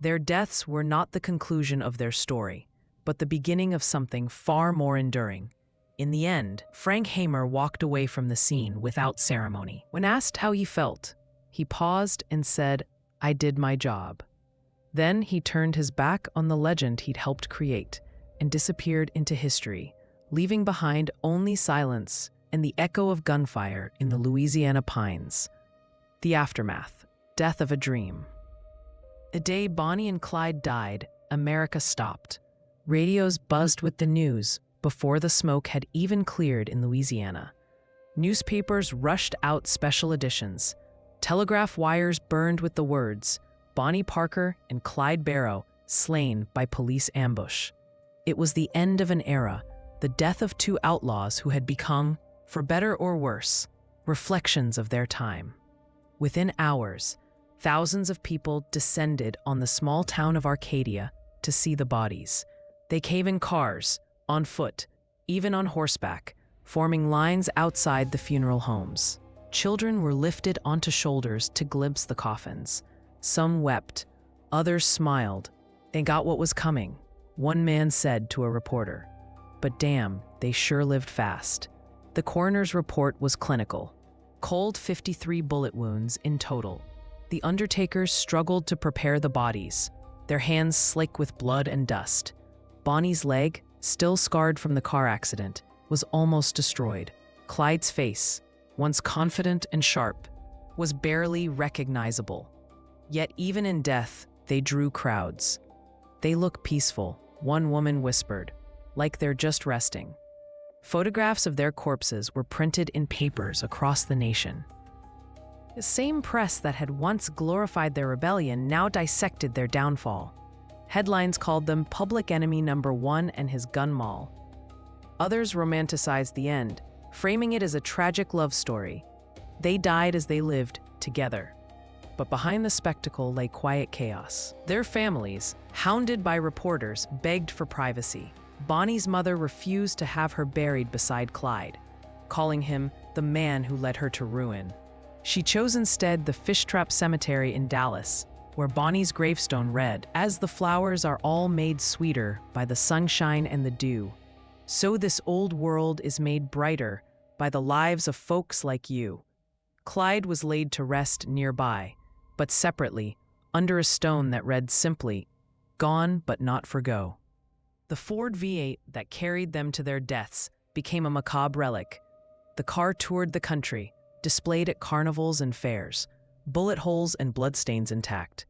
Their deaths were not the conclusion of their story, but the beginning of something far more enduring. In the end, Frank Hamer walked away from the scene without ceremony. When asked how he felt, he paused and said, "I did my job." Then he turned his back on the legend he'd helped create and disappeared into history, leaving behind only silence and the echo of gunfire in the Louisiana pines. The aftermath, death of a dream. The day Bonnie and Clyde died, America stopped. Radios buzzed with the news before the smoke had even cleared in Louisiana. Newspapers rushed out special editions. Telegraph wires burned with the words, "Bonnie Parker and Clyde Barrow slain by police ambush." It was the end of an era, the death of two outlaws who had become, for better or worse, reflections of their time. Within hours, thousands of people descended on the small town of Arcadia to see the bodies. They came in cars, on foot, even on horseback, forming lines outside the funeral homes. Children were lifted onto shoulders to glimpse the coffins. Some wept, others smiled. They got what was coming, one man said to a reporter. But damn, they sure lived fast. The coroner's report was clinical. Cold 53 bullet wounds in total. The undertakers struggled to prepare the bodies, their hands slick with blood and dust. Bonnie's leg, still scarred from the car accident, was almost destroyed. Clyde's face, once confident and sharp, was barely recognizable. Yet even in death, they drew crowds. "They look peaceful," one woman whispered, "like they're just resting." Photographs of their corpses were printed in papers across the nation. The same press that had once glorified their rebellion now dissected their downfall. Headlines called them Public Enemy Number 1 and his gun maul. Others romanticized the end, framing it as a tragic love story. They died as they lived, together. But behind the spectacle lay quiet chaos. Their families, hounded by reporters, begged for privacy. Bonnie's mother refused to have her buried beside Clyde, calling him the man who led her to ruin. She chose instead the Fishtrap Cemetery in Dallas, where Bonnie's gravestone read, "As the flowers are all made sweeter by the sunshine and the dew, so this old world is made brighter by the lives of folks like you." Clyde was laid to rest nearby, but separately, under a stone that read simply, "Gone but not forgo." The Ford V8 that carried them to their deaths became a macabre relic. The car toured the country, displayed at carnivals and fairs, bullet holes and bloodstains intact.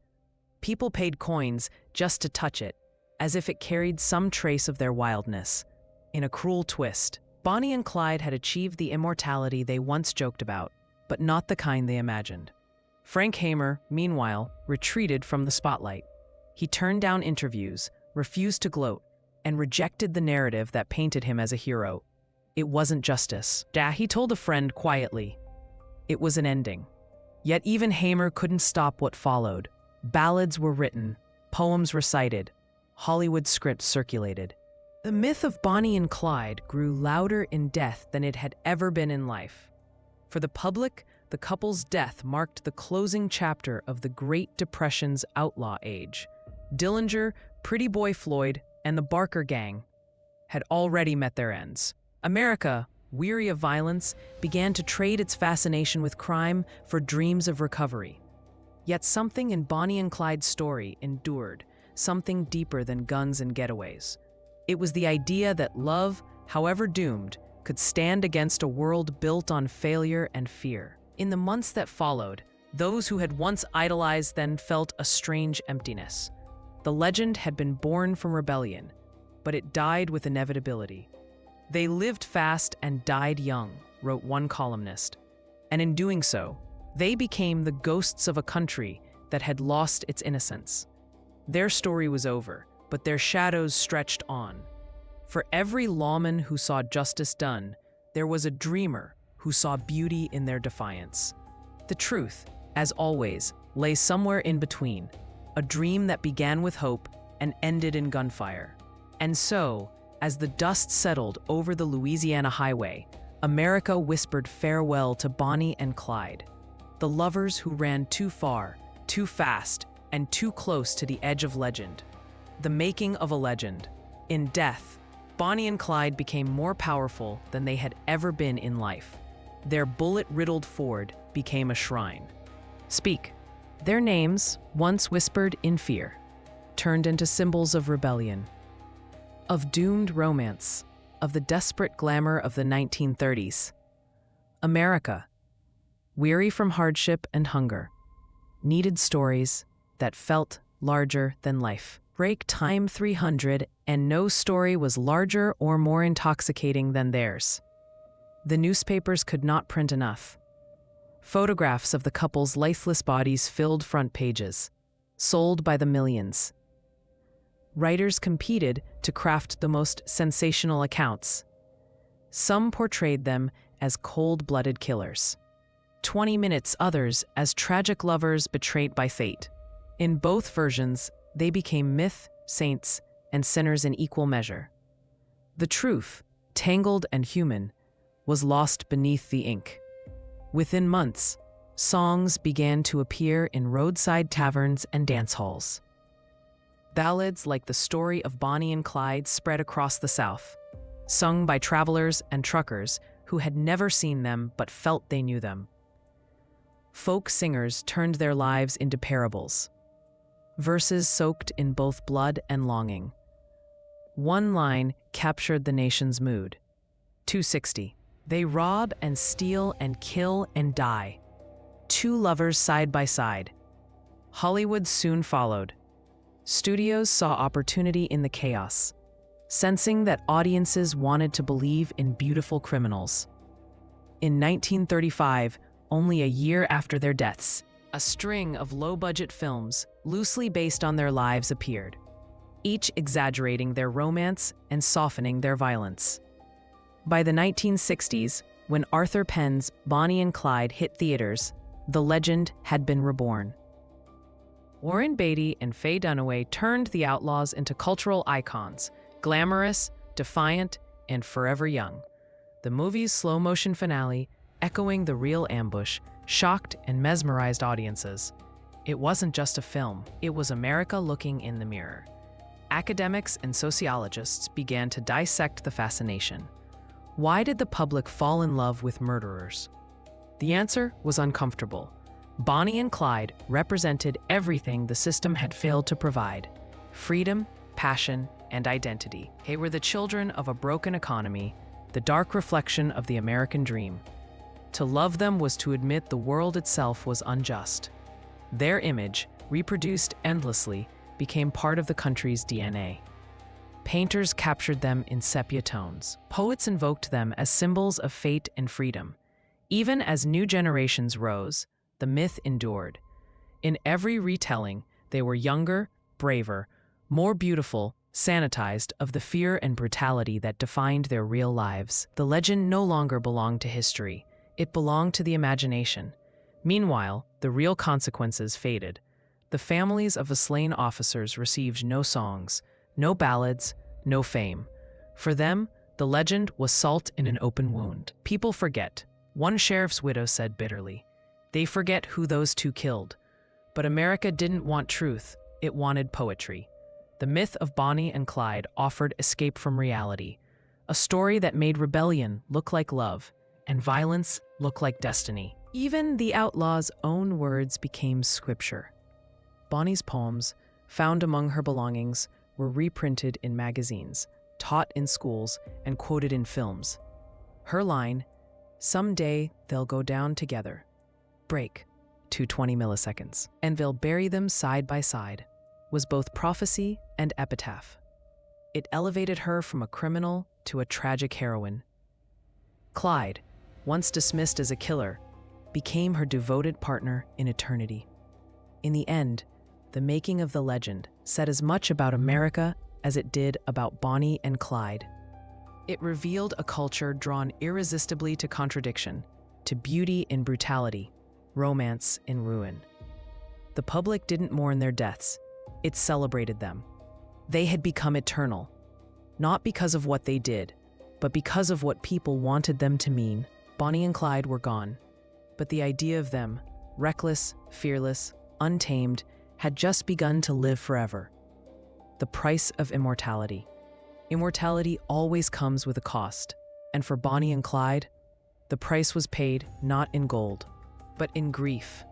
People paid coins just to touch it, as if it carried some trace of their wildness. In a cruel twist, Bonnie and Clyde had achieved the immortality they once joked about, but not the kind they imagined. Frank Hamer, meanwhile, retreated from the spotlight. He turned down interviews, refused to gloat, and rejected the narrative that painted him as a hero. It wasn't justice. He told a friend quietly. It was an ending. Yet even Hamer couldn't stop what followed. Ballads were written, poems recited, Hollywood scripts circulated. The myth of Bonnie and Clyde grew louder in death than it had ever been in life. For the public, the couple's death marked the closing chapter of the Great Depression's outlaw age. Dillinger, Pretty Boy Floyd, and the Barker gang had already met their ends. America, weary of violence, began to trade its fascination with crime for dreams of recovery. Yet something in Bonnie and Clyde's story endured, something deeper than guns and getaways. It was the idea that love, however doomed, could stand against a world built on failure and fear. In the months that followed, those who had once idolized them felt a strange emptiness. The legend had been born from rebellion, but it died with inevitability. They lived fast and died young, wrote one columnist. And in doing so, they became the ghosts of a country that had lost its innocence. Their story was over, but their shadows stretched on. For every lawman who saw justice done, there was a dreamer who saw beauty in their defiance. The truth, as always, lay somewhere in between, a dream that began with hope and ended in gunfire. And so, as the dust settled over the Louisiana highway, America whispered farewell to Bonnie and Clyde, the lovers who ran too far, too fast, and too close to the edge of legend. The making of a legend. In death, Bonnie and Clyde became more powerful than they had ever been in life. Their bullet-riddled Ford became a shrine. Speak. Their names, once whispered in fear, turned into symbols of rebellion, of doomed romance, of the desperate glamour of the 1930s. America, weary from hardship and hunger, needed stories that felt larger than life. Break time 300, and no story was larger or more intoxicating than theirs. The newspapers could not print enough. Photographs of the couple's lifeless bodies filled front pages, sold by the millions. Writers competed to craft the most sensational accounts. Some portrayed them as cold-blooded killers. 20 Minutes others as tragic lovers betrayed by fate. In both versions, they became myth, saints, and sinners in equal measure. The truth, tangled and human, was lost beneath the ink. Within months, songs began to appear in roadside taverns and dance halls. Ballads like the story of Bonnie and Clyde spread across the South, sung by travelers and truckers who had never seen them but felt they knew them. Folk singers turned their lives into parables, verses soaked in both blood and longing. One line captured the nation's mood. 260. They rob and steal and kill and die. Two lovers side by side. Hollywood soon followed. Studios saw opportunity in the chaos, sensing that audiences wanted to believe in beautiful criminals. In 1935, only a year after their deaths, a string of low-budget films, loosely based on their lives, appeared, each exaggerating their romance and softening their violence. By the 1960s, when Arthur Penn's Bonnie and Clyde hit theaters, the legend had been reborn. Warren Beatty and Faye Dunaway turned the Outlaws into cultural icons, glamorous, defiant, and forever young. The movie's slow-motion finale, echoing the real ambush, shocked and mesmerized audiences. It wasn't just a film, it was America looking in the mirror. Academics and sociologists began to dissect the fascination. Why did the public fall in love with murderers? The answer was uncomfortable. Bonnie and Clyde represented everything the system had failed to provide: freedom, passion, and identity. They were the children of a broken economy, the dark reflection of the American dream. To love them was to admit the world itself was unjust. Their image, reproduced endlessly, became part of the country's DNA. Painters captured them in sepia tones. Poets invoked them as symbols of fate and freedom. Even as new generations rose, the myth endured. In every retelling, they were younger, braver, more beautiful, sanitized of the fear and brutality that defined their real lives. The legend no longer belonged to history. It belonged to the imagination. Meanwhile, the real consequences faded. The families of the slain officers received no songs, no ballads, no fame. For them, the legend was salt in an open wound. People forget. One sheriff's widow said bitterly. They forget who those two killed. But America didn't want truth, it wanted poetry. The myth of Bonnie and Clyde offered escape from reality, a story that made rebellion look like love and violence look like destiny. Even the outlaw's own words became scripture. Bonnie's poems, found among her belongings, were reprinted in magazines, taught in schools, and quoted in films. Her line, "Someday they'll go down together," break to 20 milliseconds, and they'll bury them side by side, was both prophecy and epitaph. It elevated her from a criminal to a tragic heroine. Clyde, once dismissed as a killer, became her devoted partner in eternity. In the end, the making of the legend said as much about America as it did about Bonnie and Clyde. It revealed a culture drawn irresistibly to contradiction, to beauty in brutality, romance in ruin. The public didn't mourn their deaths, it celebrated them. They had become eternal, not because of what they did, but because of what people wanted them to mean. Bonnie and Clyde were gone, but the idea of them, reckless, fearless, untamed, had just begun to live forever. The price of immortality. Immortality always comes with a cost, and for Bonnie and Clyde, the price was paid not in gold, but in grief.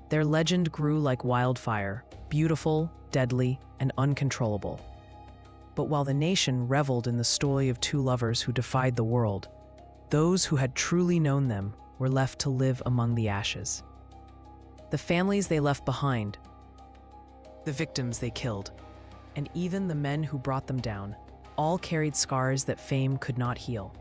Their legend grew like wildfire, beautiful, deadly, and uncontrollable. But while the nation reveled in the story of two lovers who defied the world, those who had truly known them were left to live among the ashes. The families they left behind, the victims they killed, and even the men who brought them down, all carried scars that fame could not heal.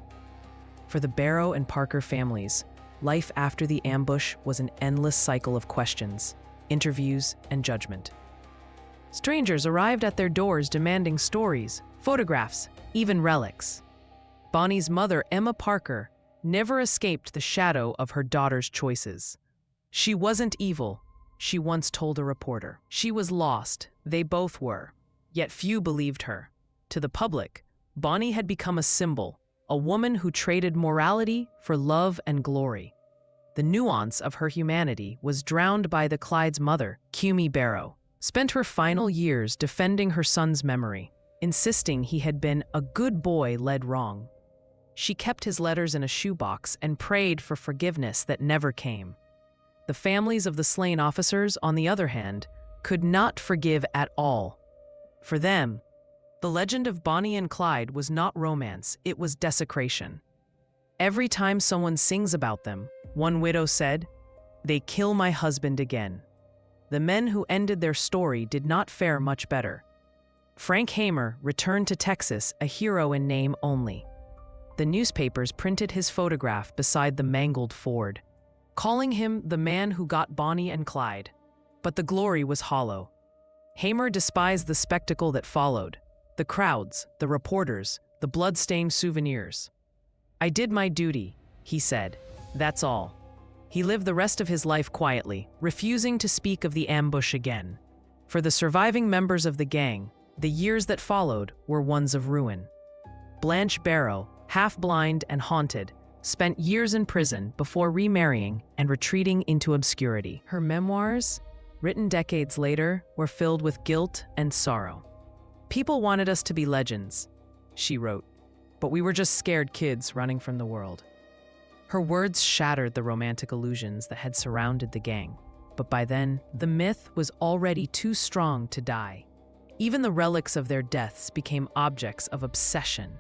For the Barrow and Parker families, life after the ambush was an endless cycle of questions, interviews, and judgment. Strangers arrived at their doors demanding stories, photographs, even relics. Bonnie's mother, Emma Parker, never escaped the shadow of her daughter's choices. She wasn't evil, she once told a reporter. She was lost, they both were, yet few believed her. To the public, Bonnie had become a symbol, a woman who traded morality for love and glory. The nuance of her humanity was drowned by the Clyde's mother, Bonnie Barrow, spent her final years defending her son's memory, insisting he had been a good boy led wrong. She kept his letters in a shoebox and prayed for forgiveness that never came. The families of the slain officers, on the other hand, could not forgive at all. For them, the legend of Bonnie and Clyde was not romance, it was desecration. Every time someone sings about them, one widow said, "They kill my husband again." The men who ended their story did not fare much better. Frank Hamer returned to Texas a hero in name only. The newspapers printed his photograph beside the mangled Ford, calling him the man who got Bonnie and Clyde. But the glory was hollow. Hamer despised the spectacle that followed, the crowds, the reporters, the blood-stained souvenirs. "I did my duty," he said, "that's all." He lived the rest of his life quietly, refusing to speak of the ambush again. For the surviving members of the gang, the years that followed were ones of ruin. Blanche Barrow, half-blind and haunted, spent years in prison before remarrying and retreating into obscurity. Her memoirs, written decades later, were filled with guilt and sorrow. "People wanted us to be legends," she wrote, "but we were just scared kids running from the world." Her words shattered the romantic illusions that had surrounded the gang, but by then, the myth was already too strong to die. Even the relics of their deaths became objects of obsession.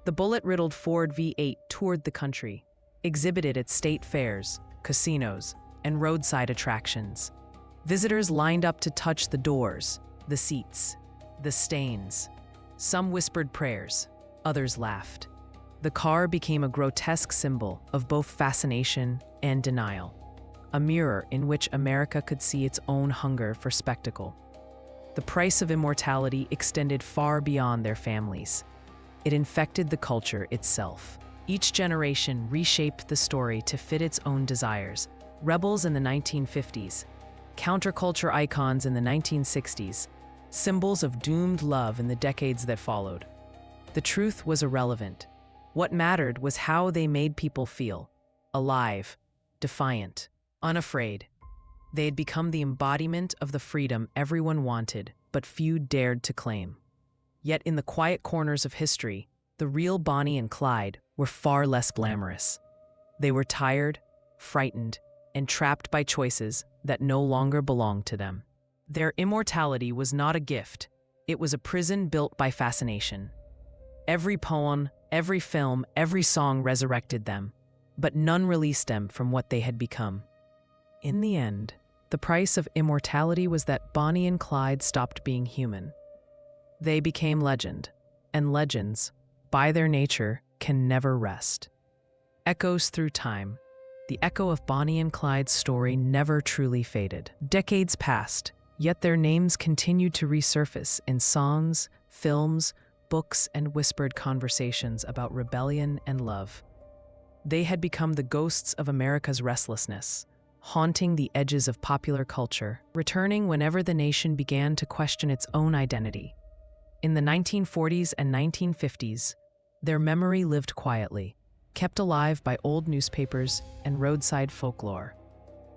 The bullet-riddled Ford V8 toured the country, exhibited at state fairs, casinos, and roadside attractions. Visitors lined up to touch the doors, the seats, the stains. Some whispered prayers, others laughed. The car became a grotesque symbol of both fascination and denial, a mirror in which America could see its own hunger for spectacle. The price of immortality extended far beyond their families. It infected the culture itself. Each generation reshaped the story to fit its own desires. Rebels in the 1950s, counterculture icons in the 1960s, symbols of doomed love in the decades that followed. The truth was irrelevant. What mattered was how they made people feel: alive, defiant, unafraid. They had become the embodiment of the freedom everyone wanted, but few dared to claim. Yet in the quiet corners of history, the real Bonnie and Clyde were far less glamorous. They were tired, frightened, and trapped by choices that no longer belonged to them. Their immortality was not a gift. It was a prison built by fascination. Every poem, every film, every song resurrected them, but none released them from what they had become. In the end, the price of immortality was that Bonnie and Clyde stopped being human. They became legend, and legends, by their nature, can never rest. Echoes through time, the echo of Bonnie and Clyde's story never truly faded. Decades passed, yet their names continued to resurface in songs, films, books, and whispered conversations about rebellion and love. They had become the ghosts of America's restlessness, haunting the edges of popular culture, returning whenever the nation began to question its own identity. In the 1940s and 1950s, their memory lived quietly, kept alive by old newspapers and roadside folklore.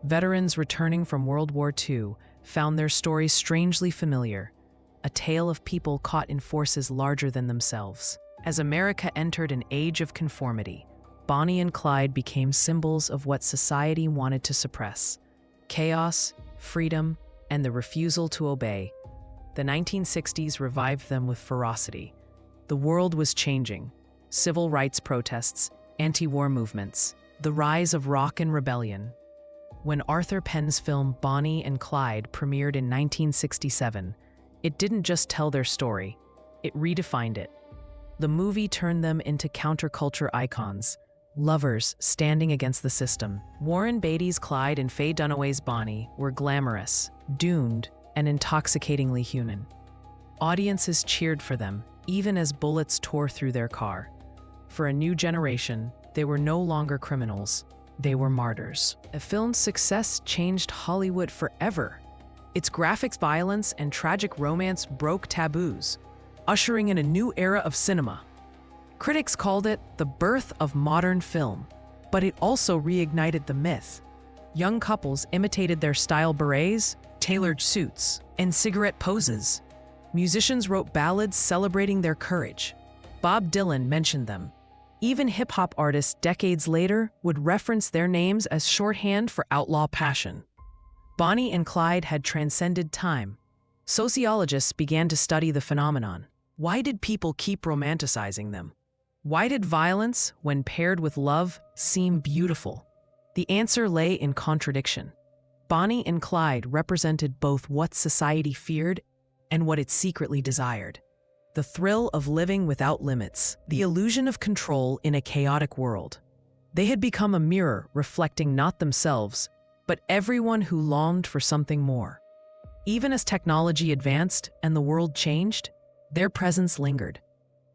Veterans returning from World War II found their stories strangely familiar, a tale of people caught in forces larger than themselves. As America entered an age of conformity, Bonnie and Clyde became symbols of what society wanted to suppress: chaos, freedom, and the refusal to obey. The 1960s revived them with ferocity. The world was changing. Civil rights protests, anti-war movements, the rise of rock and rebellion. When Arthur Penn's film Bonnie and Clyde premiered in 1967, it didn't just tell their story, it redefined it. The movie turned them into counterculture icons, lovers standing against the system. Warren Beatty's Clyde and Faye Dunaway's Bonnie were glamorous, doomed, and intoxicatingly human. Audiences cheered for them, even as bullets tore through their car. For a new generation, they were no longer criminals, they were martyrs. The film's success changed Hollywood forever. Its graphics, violence, and tragic romance broke taboos, ushering in a new era of cinema. Critics called it the birth of modern film, but it also reignited the myth. Young couples imitated their style berets, tailored suits, and cigarette poses. Musicians wrote ballads celebrating their courage. Bob Dylan mentioned them. Even hip-hop artists decades later would reference their names as shorthand for outlaw passion. Bonnie and Clyde had transcended time. Sociologists began to study the phenomenon. Why did people keep romanticizing them? Why did violence, when paired with love, seem beautiful? The answer lay in contradiction. Bonnie and Clyde represented both what society feared and what it secretly desired. The thrill of living without limits, the illusion of control in a chaotic world. They had become a mirror reflecting not themselves, but everyone who longed for something more. Even as technology advanced and the world changed, their presence lingered.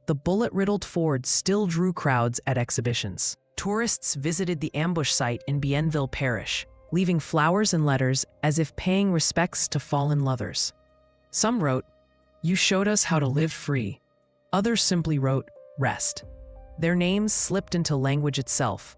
The bullet-riddled Ford still drew crowds at exhibitions. Tourists visited the ambush site in Bienville Parish, leaving flowers and letters as if paying respects to fallen lovers. Some wrote, "You showed us how to live free." Others simply wrote, "Rest." Their names slipped into language itself.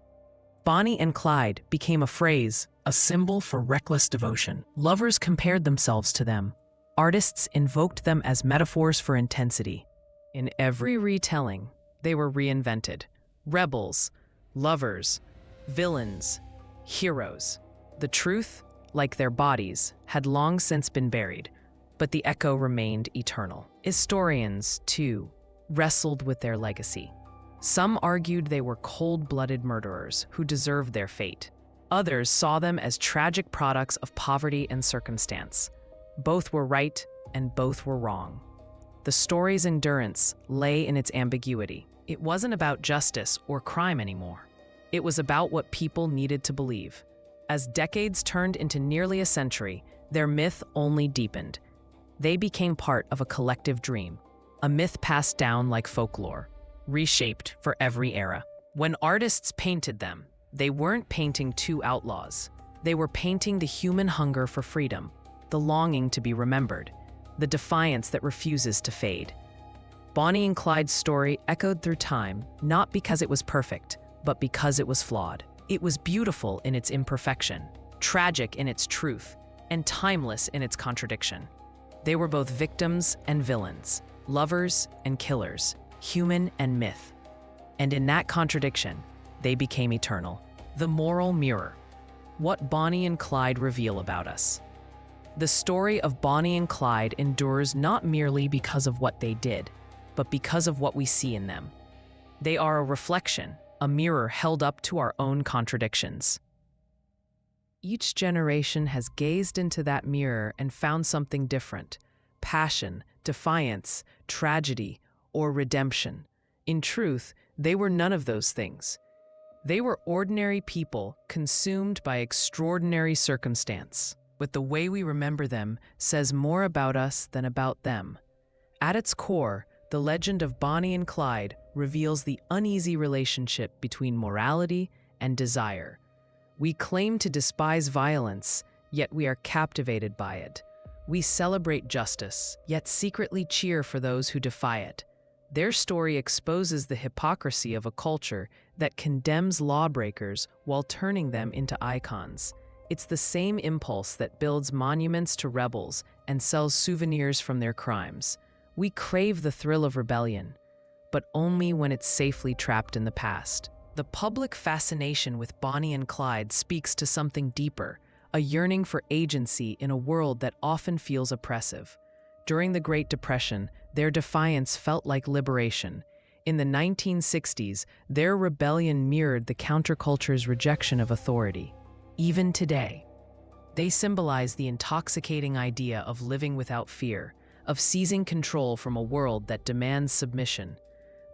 Bonnie and Clyde became a phrase, a symbol for reckless devotion. Lovers compared themselves to them. Artists invoked them as metaphors for intensity. In every retelling, they were reinvented. Rebels, lovers, villains, heroes. The truth, like their bodies, had long since been buried, but the echo remained eternal. Historians, too, wrestled with their legacy. Some argued they were cold-blooded murderers who deserved their fate. Others saw them as tragic products of poverty and circumstance. Both were right and both were wrong. The story's endurance lay in its ambiguity. It wasn't about justice or crime anymore. It was about what people needed to believe. As decades turned into nearly a century, their myth only deepened. They became part of a collective dream, a myth passed down like folklore, reshaped for every era. When artists painted them, they weren't painting two outlaws. They were painting the human hunger for freedom, the longing to be remembered, the defiance that refuses to fade. Bonnie and Clyde's story echoed through time, not because it was perfect, but because it was flawed. It was beautiful in its imperfection, tragic in its truth, and timeless in its contradiction. They were both victims and villains, lovers and killers, human and myth. And in that contradiction, they became eternal. The moral mirror. What Bonnie and Clyde reveal about us. The story of Bonnie and Clyde endures not merely because of what they did, but because of what we see in them. They are a reflection, a mirror held up to our own contradictions. Each generation has gazed into that mirror and found something different: passion, defiance, tragedy, or redemption. In truth, they were none of those things. They were ordinary people consumed by extraordinary circumstance. But the way we remember them says more about us than about them. At its core, the legend of Bonnie and Clyde reveals the uneasy relationship between morality and desire. We claim to despise violence, yet we are captivated by it. We celebrate justice, yet secretly cheer for those who defy it. Their story exposes the hypocrisy of a culture that condemns lawbreakers while turning them into icons. It's the same impulse that builds monuments to rebels and sells souvenirs from their crimes. We crave the thrill of rebellion, but only when it's safely trapped in the past. The public fascination with Bonnie and Clyde speaks to something deeper, a yearning for agency in a world that often feels oppressive. During the Great Depression, their defiance felt like liberation. In the 1960s, their rebellion mirrored the counterculture's rejection of authority. Even today, they symbolize the intoxicating idea of living without fear, of seizing control from a world that demands submission.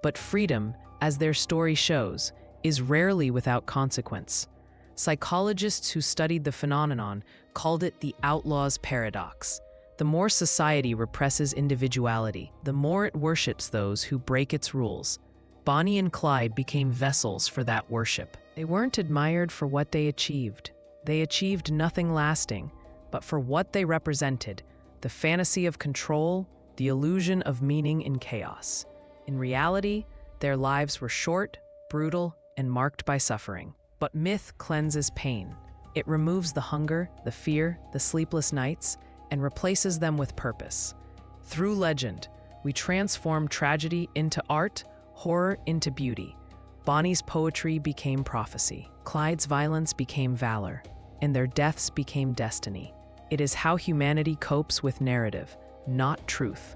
But freedom, as their story shows, is rarely without consequence. Psychologists who studied the phenomenon called it the outlaw's paradox. The more society represses individuality, the more it worships those who break its rules. Bonnie and Clyde became vessels for that worship. They weren't admired for what they achieved. They achieved nothing lasting, but for what they represented: the fantasy of control, the illusion of meaning in chaos. In reality, their lives were short, brutal, and marked by suffering. But myth cleanses pain. It removes the hunger, the fear, the sleepless nights, and replaces them with purpose. Through legend, we transform tragedy into art, horror into beauty. Bonnie's poetry became prophecy. Clyde's violence became valor, and their deaths became destiny. It is how humanity copes with narrative, not truth.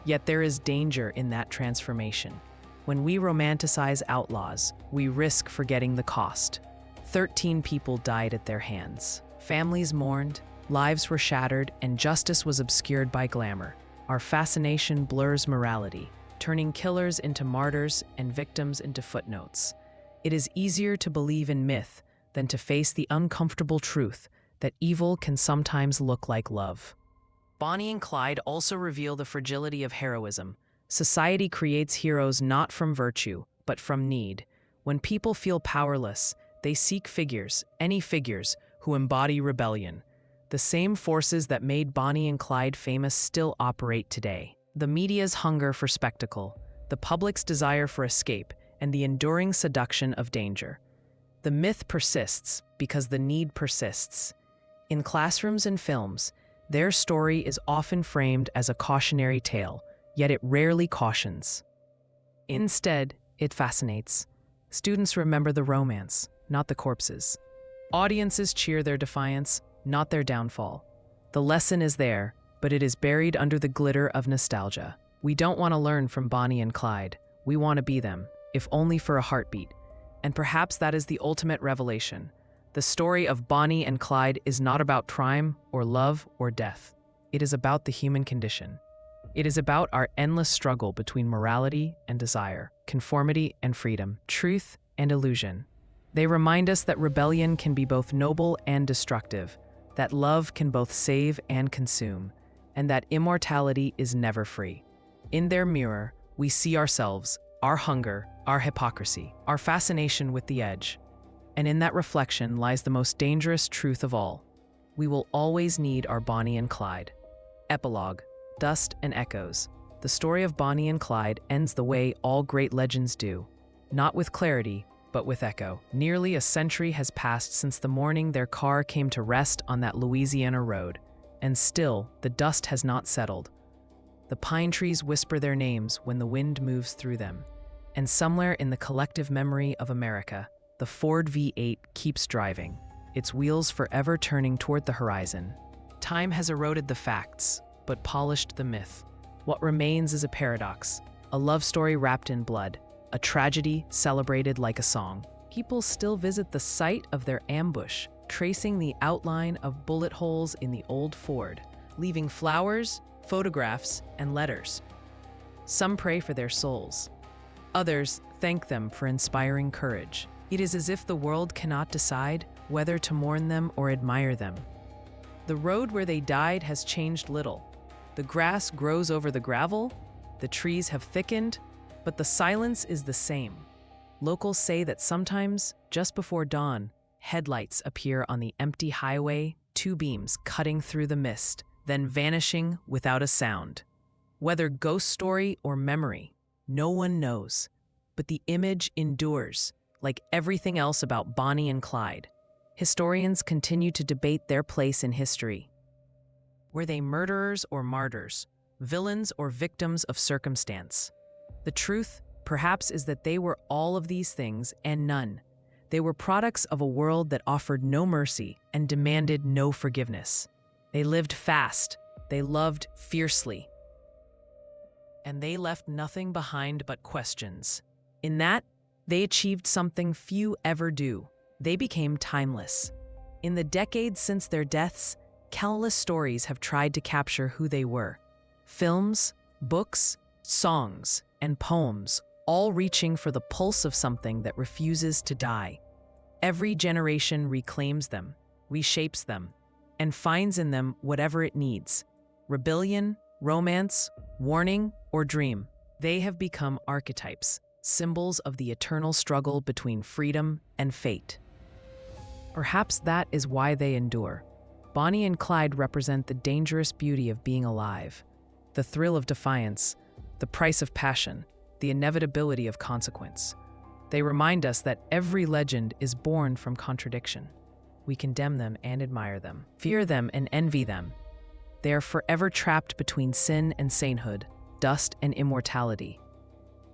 Yet there is danger in that transformation. When we romanticize outlaws, we risk forgetting the cost. 13 people died at their hands. Families mourned, lives were shattered, and justice was obscured by glamour. Our fascination blurs morality, turning killers into martyrs and victims into footnotes. It is easier to believe in myth than to face the uncomfortable truth that evil can sometimes look like love. Bonnie and Clyde also reveal the fragility of heroism. Society creates heroes not from virtue, but from need. When people feel powerless, they seek figures, any figures, who embody rebellion. The same forces that made Bonnie and Clyde famous still operate today. The media's hunger for spectacle, the public's desire for escape, and the enduring seduction of danger. The myth persists because the need persists. In classrooms and films, their story is often framed as a cautionary tale, yet it rarely cautions. Instead, it fascinates. Students remember the romance, not the corpses. Audiences cheer their defiance, not their downfall. The lesson is there, but it is buried under the glitter of nostalgia. We don't want to learn from Bonnie and Clyde. We want to be them, if only for a heartbeat. And perhaps that is the ultimate revelation. The story of Bonnie and Clyde is not about crime or love or death. It is about the human condition. It is about our endless struggle between morality and desire, conformity and freedom, truth and illusion. They remind us that rebellion can be both noble and destructive, that love can both save and consume, and that immortality is never free. In their mirror, we see ourselves, our hunger, our hypocrisy, our fascination with the edge. And in that reflection lies the most dangerous truth of all. We will always need our Bonnie and Clyde. Epilogue, Dust and Echoes. the story of Bonnie and Clyde ends the way all great legends do, not with clarity, but with echo. Nearly a century has passed since the morning their car came to rest on that Louisiana road, and still the dust has not settled. The pine trees whisper their names when the wind moves through them, and somewhere in the collective memory of America, the Ford V8 keeps driving, its wheels forever turning toward the horizon. Time has eroded the facts, but polished the myth. What remains is a paradox, a love story wrapped in blood, a tragedy celebrated like a song. People still visit the site of their ambush, tracing the outline of bullet holes in the old Ford, leaving flowers, photographs, and letters. Some pray for their souls. Others thank them for inspiring courage. It is as if the world cannot decide whether to mourn them or admire them. The road where they died has changed little. The grass grows over the gravel, the trees have thickened, but the silence is the same. Locals say that sometimes, just before dawn, headlights appear on the empty highway, two beams cutting through the mist, then vanishing without a sound. Whether ghost story or memory, no one knows, but the image endures, like everything else about Bonnie and Clyde. Historians continue to debate their place in history. Were they murderers or martyrs, villains or victims of circumstance? The truth, perhaps, is that they were all of these things and none. They were products of a world that offered no mercy and demanded no forgiveness. They lived fast, they loved fiercely, and they left nothing behind but questions. In that, they achieved something few ever do. They became timeless. In the decades since their deaths, countless stories have tried to capture who they were. Films, books, songs, and poems, all reaching for the pulse of something that refuses to die. Every generation reclaims them, reshapes them, and finds in them whatever it needs: rebellion, romance, warning, or dream. They have become archetypes, symbols of the eternal struggle between freedom and fate. Perhaps that is why they endure. Bonnie and Clyde represent the dangerous beauty of being alive, the thrill of defiance, the price of passion, the inevitability of consequence. They remind us that every legend is born from contradiction. We condemn them and admire them, fear them and envy them. They are forever trapped between sin and sainthood, dust and immortality.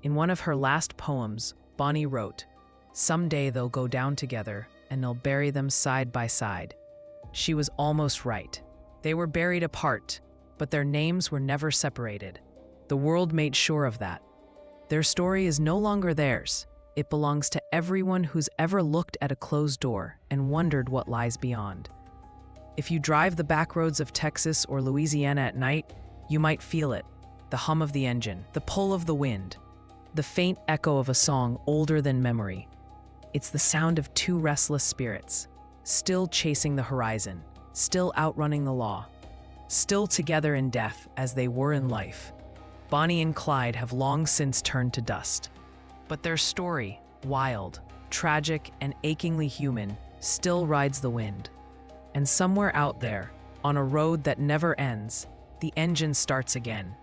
In one of her last poems, Bonnie wrote, "Someday they'll go down together and they'll bury them side by side." She was almost right. They were buried apart, but their names were never separated. The world made sure of that. Their story is no longer theirs. It belongs to everyone who's ever looked at a closed door and wondered what lies beyond. If you drive the back roads of Texas or Louisiana at night, you might feel it: the hum of the engine, the pull of the wind, the faint echo of a song older than memory. It's the sound of two restless spirits, still chasing the horizon, still outrunning the law, still together in death as they were in life. Bonnie and Clyde have long since turned to dust, but their story, wild, tragic, and achingly human, still rides the wind. And somewhere out there, on a road that never ends, the engine starts again.